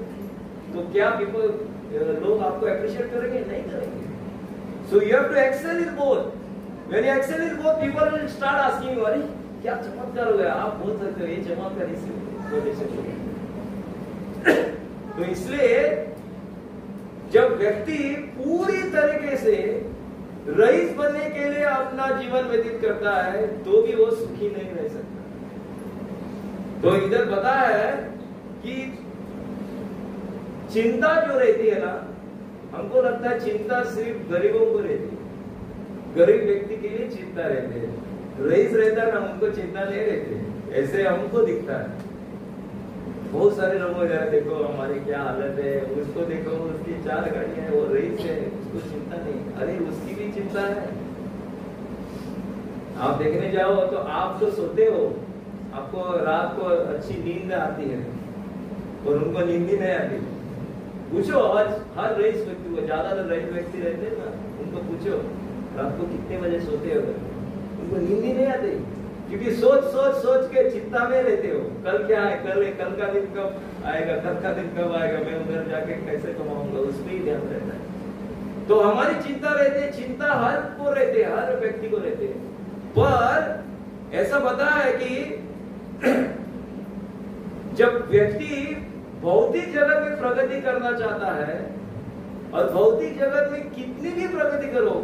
तो क्या लोग आपको अप्रिशिएट करेंगे? नहीं करेंगे। So you have to excel in both. When you excel in both, people will start asking, अरे क्या चमत्कार हो गया, आप बोल सकते हो ये चमत्कार इसलिए बोल सकते। तो इसलिए जब व्यक्ति पूरी तरीके से रईस बनने के लिए अपना जीवन व्यतीत करता है तो भी वो सुखी नहीं रह सकता। तो इधर पता है कि चिंता जो रहती है ना, हमको लगता है चिंता सिर्फ गरीबों को रहती है, गरीब व्यक्ति के लिए चिंता रहती है। रईस रहता है ना, उनको चिंता नहीं रहती, ऐसे हमको दिखता है। बहुत सारे लोगों को देखो हमारी क्या हालत है, उसको देखो उसकी 4 गाड़ियां है, वो रईस है, उसको चिंता नहीं। अरे उसकी भी चिंता है। आप देखने जाओ तो आप तो सोते हो, आपको रात को अच्छी नींद आती है और उनको नींद ही नहीं आती। पूछो आज हर रईस व्यक्ति को, ज्यादातर रईस व्यक्ति रहते हैं ना, उनको पूछो रात को कितने बजे सोते हो, उनको नींद ही नहीं आती, क्योंकि सोच सोच सोच के चिंता में रहते हो। कल क्या है, कल का दिन कब आएगा, कल का दिन कब आएगा, मैं उधर जाके कैसे कमाऊंगा, उसमें ही ध्यान रहता है। तो हमारी चिंता रहती है, चिंता हर को रहते है, हर व्यक्ति को रहते है। पर ऐसा पता है कि जब व्यक्ति भौतिक जगत में प्रगति करना चाहता है, और भौतिक जगत में कितनी भी प्रगति करो,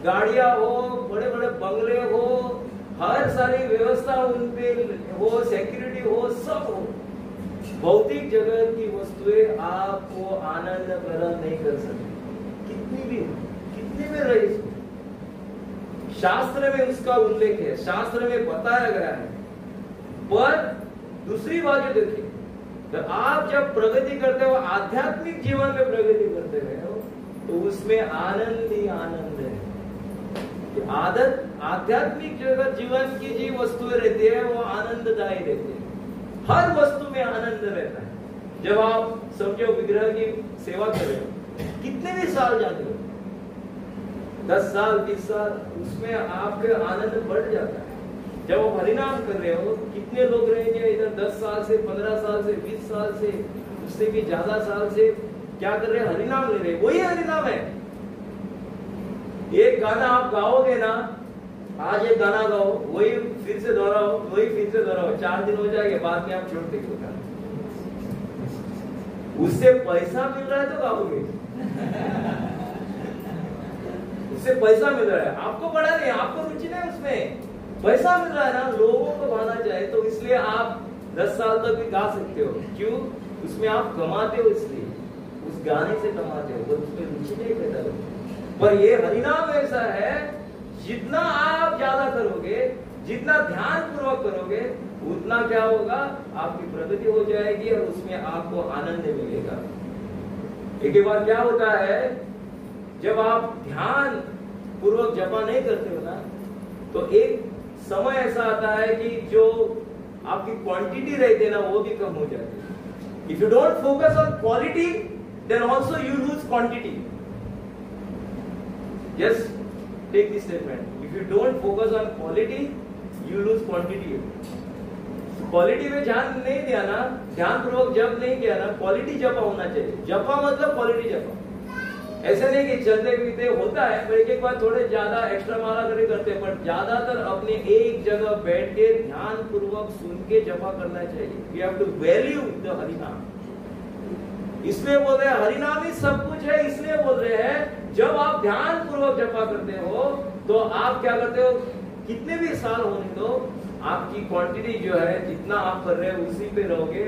गाड़ियां हो, बड़े बड़े बंगले हो, हर सारी व्यवस्था उनपे हो, सिक्योरिटी हो, सब हो, भौतिक जगत की वस्तुएं आपको आनंद प्रदान नहीं कर सकती, कितनी भी रही। शास्त्र में उसका उल्लेख है, शास्त्र में बताया गया है। पर दूसरी बात जो देखिए, तो आप जब प्रगति करते हो, आध्यात्मिक जीवन में प्रगति करते हो, तो उसमें आनंद ही आनंद है। आध्यात्मिक जगत जीवन की जी वस्तुएं रहती है वो आनंददायी रहती है, हर वस्तु में आनंद रहता है। जब आप समझो विग्रह की सेवा कर रहे हो, कितने भी साल जाते हो, 10 साल 20 साल, उसमें आपका आनंद बढ़ जाता है। जब आप हरिनाम कर रहे हो, कितने लोग रहेंगे इधर 10 साल से, 15 साल से, 20 साल से, उससे भी ज्यादा साल से क्या कर रहे हैं, हरिनाम ले रहे हैं। वही हरिनाम है। एक गाना आप गाओगे ना, आज एक गाना गाओ, वही फिर से दोहराओ, वही फिर से दोहराओ, 4 दिन हो जाएंगे, बाद में आप छोड़ देंगे। उससे पैसा मिल रहा है तो गाओगे, उससे पैसा मिल रहा है, आपको पड़ा नहीं, आपको रुचि नहीं उसमें, पैसा मिल रहा है ना, लोगों को भाना चाहे, तो इसलिए आप 10 साल तक भी गा सकते हो। क्यों? उसमें आप कमाते हो, इसलिए उस गाने से कमाते हो, तो उसमें रुचि नहीं पैदा होती। पर ये हरिनाम ऐसा है, जितना आप ज्यादा करोगे, जितना ध्यान पूर्वक करोगे, उतना क्या होगा, आपकी प्रगति हो जाएगी और उसमें आपको आनंद मिलेगा। एक बार क्या होता है, जब आप ध्यान पूर्वक जपा नहीं करते हो ना, तो एक समय ऐसा आता है कि जो आपकी क्वांटिटी रहती है ना, वो भी कम हो जाती है। If you don't focus on quality, then also you lose quantity. Yes, take this statement. If you don't focus on quality, you lose quantity. Quality में ध्यान नहीं दिया ना, ध्यान पूर्वक जप नहीं किया ना, क्वालिटी जपा होना चाहिए। जपा मतलब क्वालिटी जपा। ऐसे नहीं कि चलते फिरते होता है, पर एक बार थोड़े ज्यादा एक्स्ट्रा माला करते हैं, पर ज्यादातर अपने एक जगह बैठ के ध्यान पूर्वक सुन के जपा करना चाहिए। We have to value the हरिनाम। इसलिए बोल रहे हैं हरिनाम ही सब कुछ है। इसलिए बोल रहे हैं जब आप ध्यान पूर्वक जपा करते हो, तो आप क्या करते हो, कितने भी साल होने दो, आपकी क्वांटिटी जो है, जितना आप कर रहे हो उसी पे रहोगे।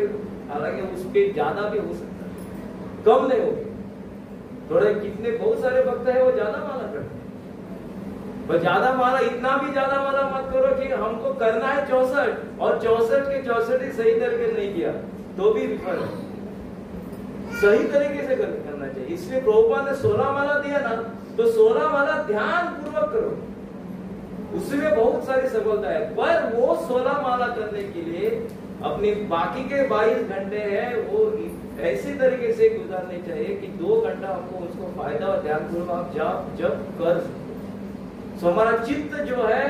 हालांकि उस पे ज्यादा भी हो सकता है, कम नहीं होगे। थोड़े कितने बहुत सारे भक्त है वो ज्यादा माला करते हैं, पर ज्यादा माला, इतना भी ज्यादा माला मत करो कि हमको करना है 64 और 64 के 64 ही सही तरीके नहीं किया तो भी विफल है। सही तरीके से करना चाहिए। इसलिए प्रभुपाद ने 16 माला दिया ना, तो 16 माला ध्यान पूर्वक करो, उसमें बहुत सारी सफलता है। पर वो 16 माला करने के लिए अपने बाकी के 22 घंटे है वो ऐसे तरीके से गुजारने चाहिए कि 2 घंटा आपको उसको फायदा और ध्यान पूर्वक आप जब कर सकते। तो हमारा चित्त जो है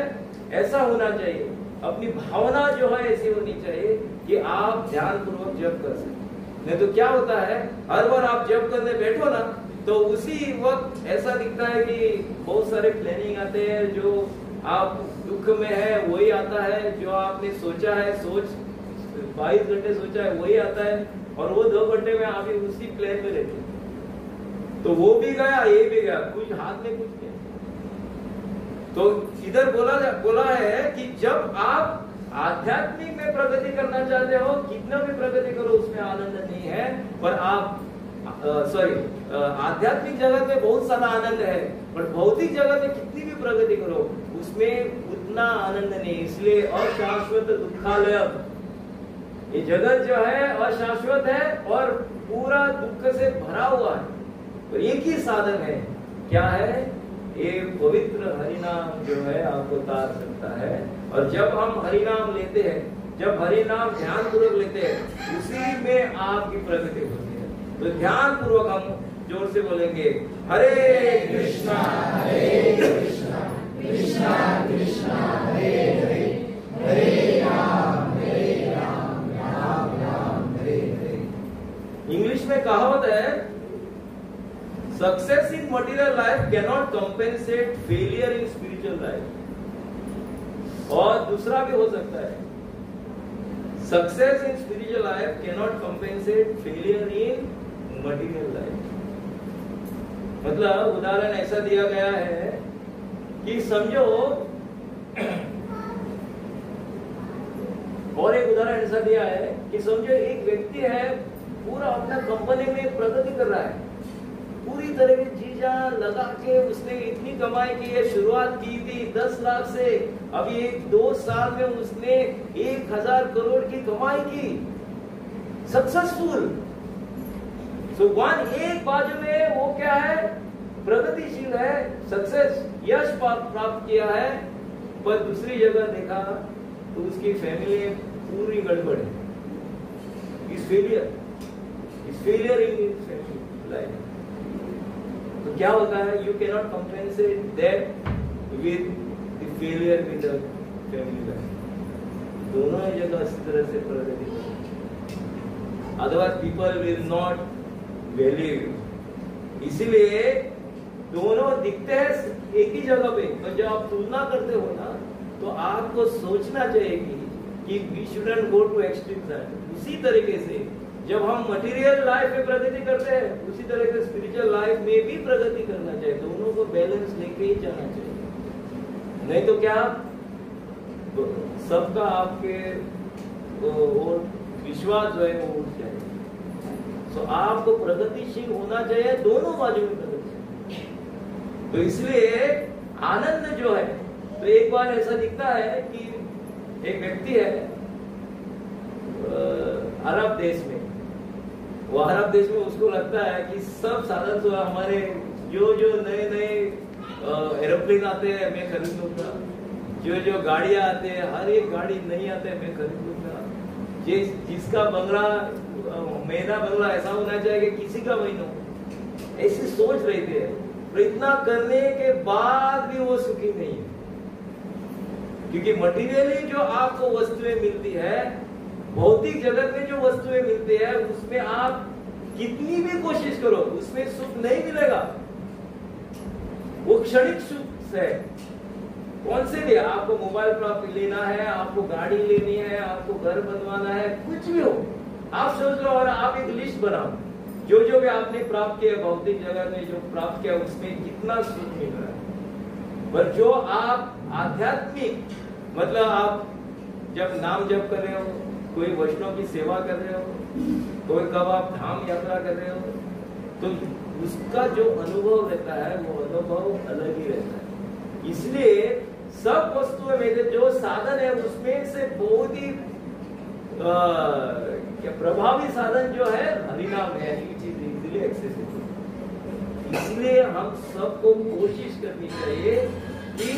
ऐसा होना चाहिए, अपनी भावना जो है ऐसी होनी चाहिए कि आप ध्यान पूर्वक जप कर सकें। नहीं तो क्या होता है, हर बार आप जप करने बैठो ना, तो उसी वक्त ऐसा दिखता है कि बहुत सारे प्लानिंग आते हैं, जो आप दुख में है वही आता है, जो आपने सोचा है, 22 घंटे सोचा है वही आता है, और वो 2 घंटे में आप उसी प्लान में रहते हैं। तो वो भी गया, ये भी गया, कुछ हाथ में कुछ नहीं। तो इधर बोला है कि जब आप आध्यात्मिक में प्रगति करना चाहते हो, कितना भी प्रगति करो उसमें आनंद नहीं है, पर आप आध्यात्मिक जगत में बहुत सारा आनंद है, पर भौतिक जगत में कितनी भी प्रगति करो उसमें उतना आनंद नहीं। इसलिए अशाश्वत दुखालय, ये जगत जो है अशाश्वत है और पूरा दुख से भरा हुआ है। तो एक ही साधन है, क्या है? एक पवित्र हरिनाम जो है आपको तार सकता है। और जब हम हरिनाम लेते हैं, जब हरिनाम ध्यान पूर्वक लेते हैं, उसी में आपकी प्रगति होती है। तो ध्यान पूर्वक हम जोर से बोलेंगे, हरे कृष्णा कृष्णा कृष्णा हरे हरे, हरे राम राम राम हरे हरे। इंग्लिश में कहावत है, success in material life can not compensate failure in spiritual life. और दूसरा भी हो सकता है, success in spiritual life can not compensate failure in material life. मतलब उदाहरण ऐसा दिया गया है कि समझो, और एक उदाहरण ऐसा दिया है कि समझो एक व्यक्ति है, पूरा अपना कंपनी में प्रगति कर रहा है, पूरी तरह की चीजें लगा के उसने इतनी कमाई की है, शुरुआत की थी 10 लाख से, अभी 1-2 साल में उसने 1000 करोड़ की कमाई की, सक्सेसफुल। तो एक बाजू में वो क्या है, प्रगतिशील है, सक्सेस यश प्राप्त किया है, पर दूसरी जगह देखा तो उसकी फैमिली पूरी गड़बड़ है, इस फेलियर इन हिज लाइफ। तो क्या होता है, you can not compensate that with the failure with the family life. दोनों ही जगह इस तरह से प्रगति करें, otherwise people will not value. इसीलिए दोनों दिखते हैं एक ही जगह पे, तो जब आप तुलना करते हो ना, तो आपको सोचना चाहिए कि we shouldn't go to extreme. उसी तरीके से जब हम मटेरियल लाइफ में प्रगति करते हैं, उसी तरह से स्पिरिचुअल लाइफ में भी प्रगति करना चाहिए। दोनों को बैलेंस लेके ही जाना चाहिए, नहीं तो क्या सबका आपके वो विश्वास जो है वो उठ जाएगा। तो आपको प्रगतिशील होना चाहिए, दोनों बाजू में प्रगतिशील। तो इसलिए आनंद जो है, तो एक बार ऐसा दिखता है कि एक व्यक्ति है अरब देश में, वो अरब देश में उसको लगता है कि सब साधन तो हमारे जो नए एरोप्लेन आते हैं मैं खरीद लूंगा, जो गाड़ियां आते हैं, हर एक गाड़ी नई आते हैं मैं खरीद लूंगा, जिसका बंगला महीना बंगला ऐसा होना चाहिए कि किसी का महीना, ऐसी सोच रही थी। तो इतना करने के बाद भी वो सुखी नहीं है, क्योंकि मटेरियली जो आपको वस्तुएं मिलती है, भौतिक जगत में जो वस्तुएं मिलती है, उसमें आप कितनी भी कोशिश करो उसमें सुख नहीं मिलेगा। वो क्षणिक सुख है। कौन से भी, आपको मोबाइल प्राप्त लेना है, आपको गाड़ी लेनी है, आपको घर बनवाना है, कुछ भी हो, आप सोच लो और आप एक लिस्ट बनाओ, जो भी आपने प्राप्त किया भौतिक जगत में, जो प्राप्त किया उसमें कितना सुख मिल रहा है। पर जो आप आध्यात्मिक, मतलब आप जब नाम जप कर रहे हो, कोई वैष्णव की सेवा कर रहे हो, कोई कब आप धाम यात्रा कर रहे हो, तो उसका जो अनुभव रहता है वो अनुभव अलग ही रहता है। इसलिए सब वस्तुओं में से जो साधन है उसमें से बहुत ही प्रभावी साधन जो है हरिनाम है, इजीली एक्सेसिबल। इसलिए हम सबको कोशिश करनी चाहिए कि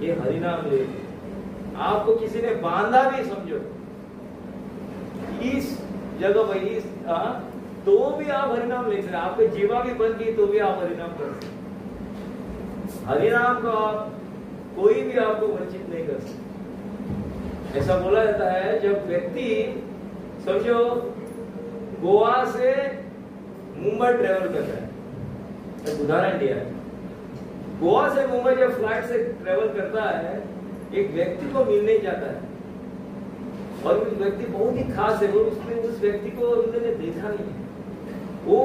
ये हरिनाम ले। आपको किसी ने बांधा भी, समझो इस जगह पर तो भी आप हरिनाम ले सकते, आपके जीवा भी बन गई तो भी आप हरिनाम कर सकते। हरिनाम को आप कोई भी आपको वंचित नहीं कर सकते। ऐसा बोला जाता है, जब व्यक्ति समझो गोवा से मुंबई ट्रेवल कर रहा है, एक उदाहरण दिया है, गोवा से मुंबई जब फ्लाइट से ट्रेवल करता है, एक व्यक्ति को मिलने जाता है और उस व्यक्ति बहुत ही खास है, वो उसने उस व्यक्ति को उन्होंने देखा नहीं है, वो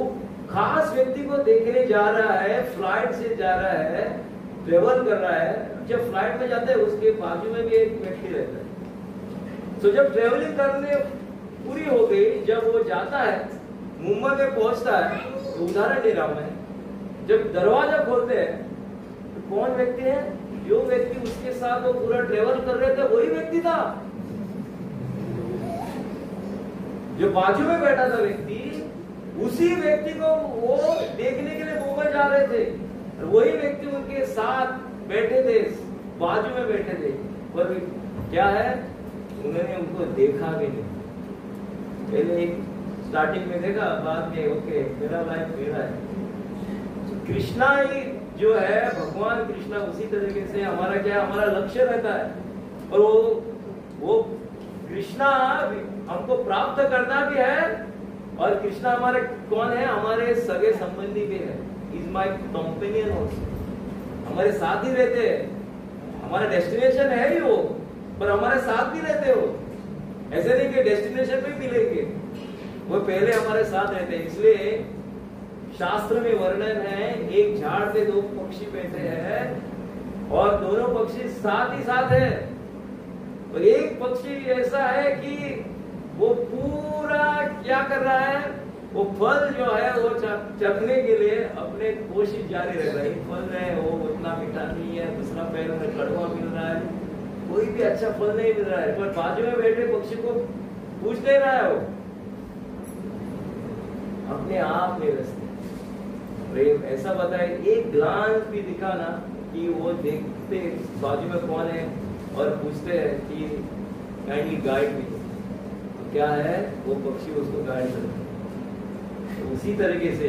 खास व्यक्ति को देखने जा रहा है, फ्लाइट से जा रहा है, ट्रेवल कर रहा है, जब फ्लाइट में जाते हैं उसके बाजू में भी एक व्यक्ति रहता है। तो जब ट्रेवलिंग करने पूरी हो गई, जब वो जाता है, मुंबई में पहुंचता है, तो उदाहरण दे रहा हूं मैं, जब दरवाजा खोलते हैं तो कौन व्यक्ति है? जो व्यक्ति उसके साथ वो पूरा ट्रेवल कर रहे थे वही व्यक्ति था। जो बाजू में बैठा था व्यक्ति, उसी व्यक्ति को वो देखने के लिए मुंबई जा रहे थे, वही व्यक्ति उनके साथ बैठे थे, बाजू में बैठे थे। पर क्या है, उन्होंने उनको देखा भी नहीं। पहले एक स्टार्टिंग में देखा, बाद में ओके मेरा लाइफ मेरा है। तो कृष्णा ही जो है, भगवान कृष्णा उसी तरीके से हमारा क्या, हमारा लक्ष्य रहता है। और वो कृष्णा हमको प्राप्त करना भी है, और कृष्णा हमारे कौन है? हमारे सगे संबंधी भी है। इज माई कंपेनियन ऑल्सो, हमारे साथ ही रहते हैं। हमारा डेस्टिनेशन है ही वो, पर हमारे साथ भी रहते हो। ऐसे नहीं कि डेस्टिनेशन पे मिलेंगे, वो पहले हमारे साथ रहते हैं। इसलिए शास्त्र में वर्णन है, एक झाड़ पे दो पक्षी बैठे हैं और दोनों पक्षी साथ ही साथ है। और एक पक्षी ऐसा है कि वो पूरा क्या कर रहा है, वो फल जो है वो चखने के लिए अपने कोशिश जारी रख रहा है। फल है वो उतना मीठा नहीं है, दूसरा पेड़ में कड़वा मिल रहा है, कोई भी अच्छा फल नहीं मिल रहा है, पर बाजू में बैठे पक्षी को पूछ नहीं रहा है, वो अपने आप में व्यस्त है। प्रेम ऐसा बताए, एक ग्लांस भी दिखाना कि वो देखते बाजू में कौन है और पूछते हैं कि काइंडली गाइड मी, तो क्या है वो पक्षी उसको गाइड करते हैं। तो उसी तरीके से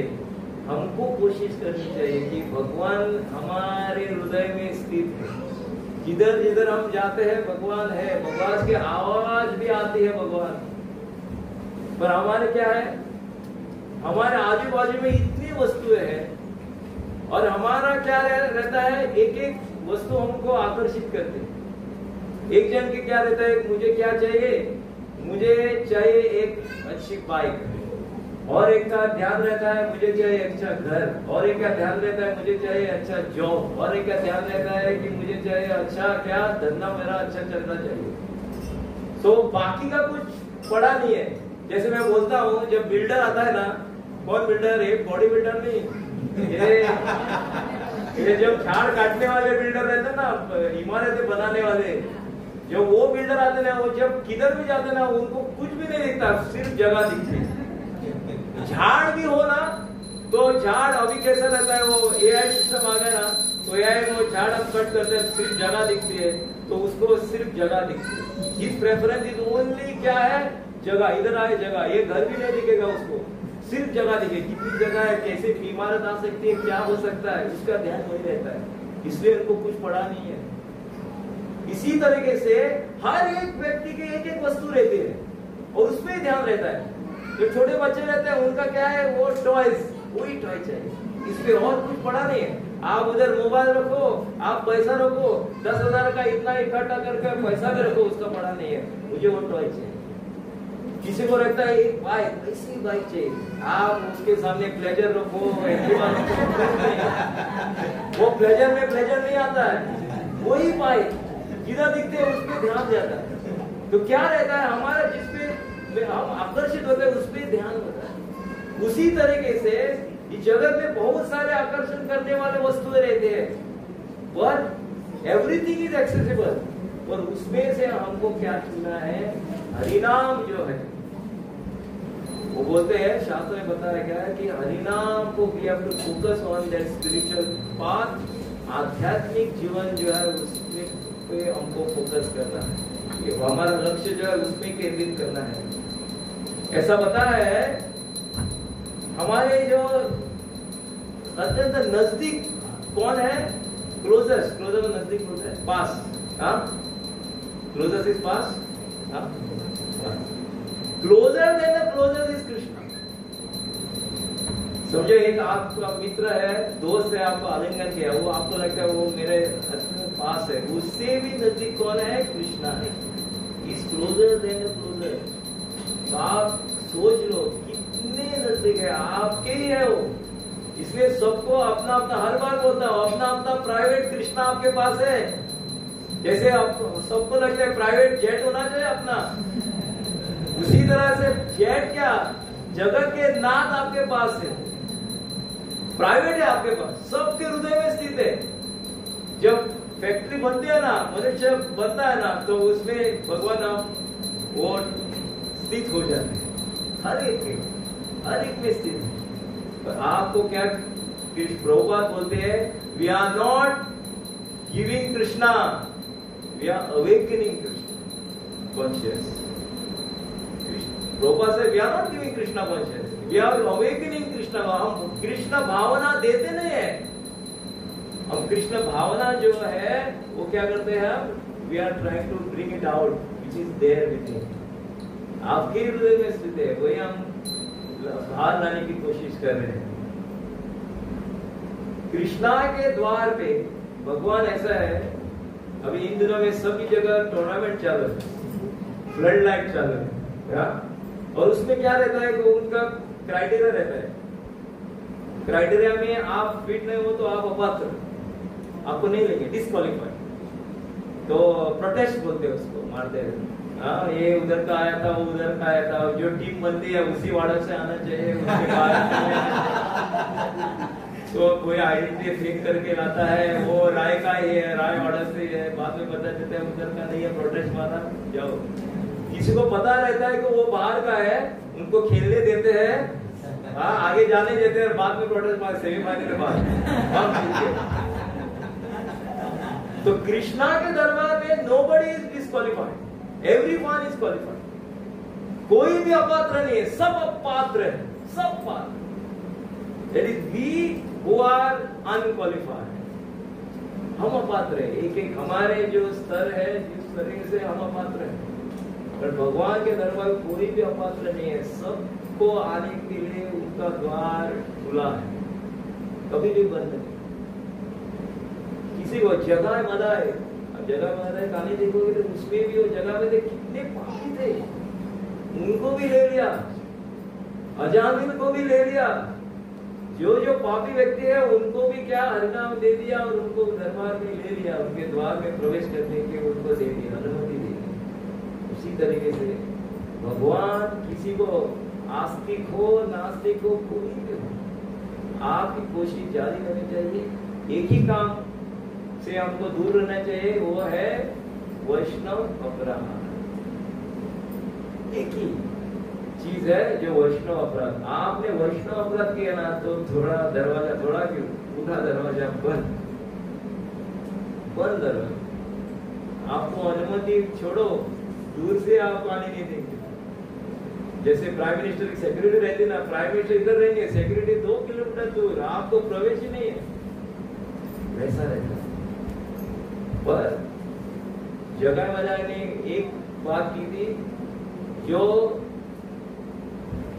हमको कोशिश करनी चाहिए कि भगवान हमारे हृदय में स्थित है। जिधर जिधर हम जाते हैं भगवान है, भगवान की आवाज भी आती है भगवान, पर हमारे क्या है, हमारे आजू बाजू में इतनी वस्तुएं हैं और हमारा क्या रहता है, एक एक वस्तु हमको आकर्षित करते हैं। एक जन के क्या रहता है, मुझे क्या चाहिए, मुझे चाहिए एक अच्छी बाइक, और एक का ध्यान रहता है मुझे चाहिए अच्छा घर, और एक का ध्यान रहता है मुझे चाहिए अच्छा जॉब, और एक का ध्यान रहता है कि मुझे चाहिए अच्छा क्या धंधा मेरा अच्छा चलना चाहिए। तो बाकी का कुछ पड़ा नहीं है। जैसे मैं बोलता हूँ, जब बिल्डर आता है ना, कौन बिल्डर है, बॉडी बिल्डर नहीं, ये जब झाड़ काटने वाले बिल्डर रहते ना, इमारतें बनाने वाले, जो वो बिल्डर आते ना, वो जब किधर भी जाते ना, उनको कुछ भी नहीं दिखता, सिर्फ जगह दिखती है। झाड़ भी हो ना, तो झाड़ अभी कैसा रहता है, वो एआई सिस्टम आ गया ना, तो एआई में वो झाड़ हम कट करते हैं, सिर्फ जगह दिखती है, तो उसको सिर्फ जगह दिखती है। हिज प्रेफरेंस इज ओनली क्या है, जगह, इधर आए जगह, ये घर भी नहीं दिखेगा उसको, सिर्फ जगह दिखेगी, कितनी जगह है, कैसे इमारत आ सकती है, क्या हो सकता है, उसका ध्यान वही रहता है। इसलिए उनको कुछ पड़ा नहीं है। इसी तरीके से हर एक व्यक्ति के एक एक वस्तु रहती है और उसमें ही ध्यान रहता है। जो छोटे बच्चे रहते हैं उनका क्या है, वो टॉयज, वही टॉय चाहिए, इस पे और कुछ पड़ा नहीं है। आप उधर मोबाइल रखो, आप पैसा रखो, 10,000 का इतना इकट्ठा करके पैसा भी रखो, उसका पड़ा नहीं है, मुझे वो टॉय चाहिए। किसी को रहता है एक बाइक, ऐसी बाइक चाहिए, आप उसके सामने प्लेजर रखो, वो प्लेजर में प्लेजर नहीं आता है, वही बाइक जिधर दिखते हैं उस पर ध्यान जाता है। तो क्या रहता है, हमारा जिसपे हम आकर्षित होते हैं उस पर ध्यान होता है। उसी तरीके से इस जगत में बहुत सारे आकर्षण करने वाले वस्तुएं रहते हैं, बट एवरीथिंग इज एक्सेसिबल, और उसमें से हमको क्या चुनना है, हरिनाम जो है, वो बोलते हैं, शास्त्र में बताया गया है कि हरिनाम को we have to focus on that spiritual path. आध्यात्मिक जीवन जो है उसमें पे हमको फोकस करना है, ये हमारा लक्ष्य जो है उसमें केंद्रित करना है। ऐसा बताया है, हमारे जो अत्यंत नजदीक कौन है, क्लोजेस्ट, क्लोजर नजदीक होता है, पास, हाँ, क्लोजेस्ट इज पास, हाँ, closer than the closer is Krishna. समझो एक आपका मित्र है, दोस्त है, आपको आलिंगन किया, वो आपको लगता है वो मेरे पास है, उससे भी नजदीक कौन है, कृष्णा है। Is closer than the closer. तो आप सोच लो कितने नजदीक है, आपके ही है वो, इसलिए सबको अपना अपना, हर बार बोलता हूं, अपना अपना प्राइवेट कृष्णा आपके पास है। जैसे आपको सबको लगता है प्राइवेट जेट होना चाहिए अपना, उसी तरह से जेट क्या, जगत के नाथ आपके पास है, प्राइवेट है आपके पास, सबके हृदय में स्थित है। जब फैक्ट्री बनती है ना, मनुष्य बनता है ना, तो उसमें भगवान आप वो स्थित हो जाते हैं, हर एक में स्थित है। पर आपको क्या प्रभुपाद बोलते हैं, we are not giving Krishna, we are awakening Krishna conscious. Prabhupada से we are not giving Krishna conscious, we are awakening Krishna. हम कृष्ण भावना देते नहीं है, हम कृष्ण भावना जो है वो क्या करते हैं, we are trying to bring it out which is there with him. आपके हृदय में स्थित है, वही हम बाहर लाने की कोशिश कर रहे हैं। कृष्णा के द्वार पे भगवान ऐसा है, अभी इन दिनों में सभी जगह टूर्नामेंट चालू है, फ्लड लाइट चालू है, और उसमें क्या रहता है कि उनका क्राइटेरिया रहता है, क्राइटेरिया में आप फिट नहीं हो तो आप अपात्र, आपको नहीं लेंगे, डिस्क्वालीफाई। तो प्रोटेस्ट बोलते हैं उसको, मारते हैं, हाँ ये उधर का आया था, वो उधर का आया था, जो टीम बनती है उसी वार्ड से आना चाहिए, उसके बाद तो कोई आइडेंटिटी फेक करके लाता है, वो राय का ही है, राय ऑर्डर से है, बाद में पता चलता है उधर का नहीं है, प्रोटेस्ट मारा जाओ। किसी को पता रहता है कि वो बाहर का है, उनको खेलने देते हैं, हाँ आगे जाने देते हैं, बाद में प्रोटेस्ट मार, सेमीफाइनल के बाद। तो कृष्णा के दरबार में nobody is disqualified, everyone is qualified, कोई भी अपात्र नहीं है, सब अपात्र है, सब पात्र। That is we who are unqualified, हम अपात्र है, एक एक हमारे जो स्तर है, जिस तरह से हम अपात्र है। पर भगवान के दरबार कोई भी अपात्र नहीं है, सबको आने के लिए उनका द्वार खुला है, कभी भी बंद नहीं। किसी को जगह मदा है, जगह मदा है कहानी देखोगे तो उसमें भी वो जगह में कितने पापी थे, उनको भी ले लिया, अजामिल को भी ले लिया, जो जो पापी व्यक्ति है उनको भी क्या हरिनाम दे दिया, और उनको दरबार में ले लिया, उनके द्वार में प्रवेश करने के उनको दे दी, अनुमति दे दी। उसी तरीके से भगवान किसी को आस्तिक हो नास्तिक हो कोई भी हो, आपकी कोशिश जारी रहनी चाहिए। एक ही काम से हमको दूर रहना चाहिए, वो है वैष्णव अपराध। एक ही चीज है जो वैष्णव अपराध। आपने वैष्णव अपराध किया ना तो थोड़ा दरवाजा, थोड़ा क्यों पूरा दरवाजा बंद दरवाजा, आपको अनुमति छोड़ो, दूर से आप आने नहीं देंगे। जैसे प्राइम मिनिस्टर की सिक्योरिटी रहती है ना, प्राइम मिनिस्टर इधर रहेंगे, सिक्योरिटी 2 किलोमीटर दूर, आपको प्रवेश ही नहीं है, वैसा रहता है। पर जगह मजा ने एक बात की थी, जो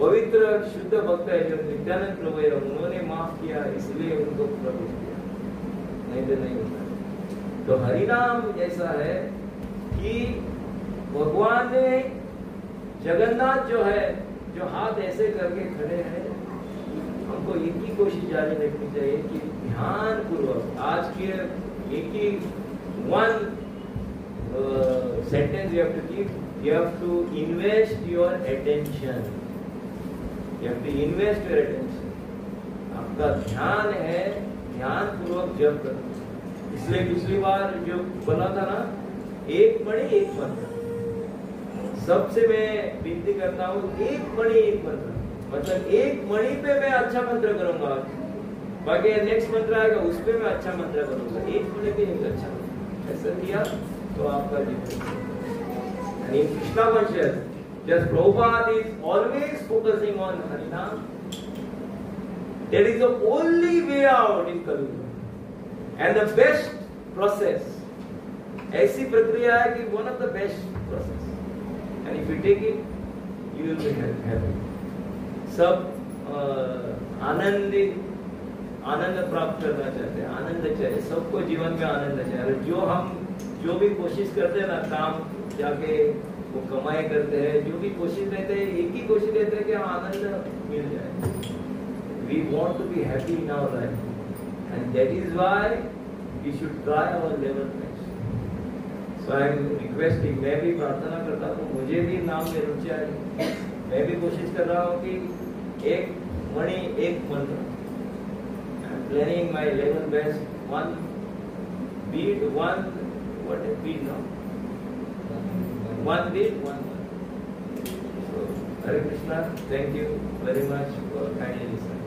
पवित्र शुद्ध भक्त है, जो नित्यानंद प्रभु है, उन्होंने माफ किया, इसलिए उनको प्रवेश किया, नहीं तो नहीं होता। तो हरिनाम ऐसा है कि भगवान ने जगन्नाथ जो है, जो हाथ ऐसे करके खड़े हैं, हमको एक ही कोशिश जारी रखनी चाहिए कि ध्यान पूर्वक आज के एक ही one sentence you have to keep, you have to invest your attention, you have to invest your attention। आपका ध्यान है, ध्यान पूर्वक जप करो। इसलिए पिछली बार जो बोला था ना, एक मणि एक मंत्र, सबसे मैं विनती करता हूँ, एक मणि एक मंत्र, मतलब एक मणि पे मैं अच्छा मंत्र करूंगा, बाकी नेक्स्ट मंत्र आएगा उस पे मैं अच्छा मंत्र करूंगा, एक मणि पे एक अच्छा मंत्र ऐसा किया तो आपका जीवन। And in Krishna conscious, just Prabhupada is always focusing on Harinam. That is the only way out in Kali Yuga, and the best process. ऐसी प्रक्रिया है कि one of the best process, and if you take it, you will be happy. सब आनंद प्राप्त करना चाहते हैं, आनंद चाहिए, सबको जीवन में आनंद चाहिए। जो भी कोशिश करते हैं ना, काम जाके वो कमाई करते हैं, जो भी कोशिश रहते हैं, एक ही कोशिश रहते हैं कि आनंद मिल जाए। We want to be happy in our life, and that is why we should try our level best. So I am requesting, मैं भी प्रार्थना करता हूँ, मुझे भी नाम में रुचि आई, मैं भी कोशिश कर रहा हूँ कि एक मणि एक मंत्र. I am planning my level best, one beat, one what is beat now? One beat, one. So Hare Krishna, thank you very much for kindly listening.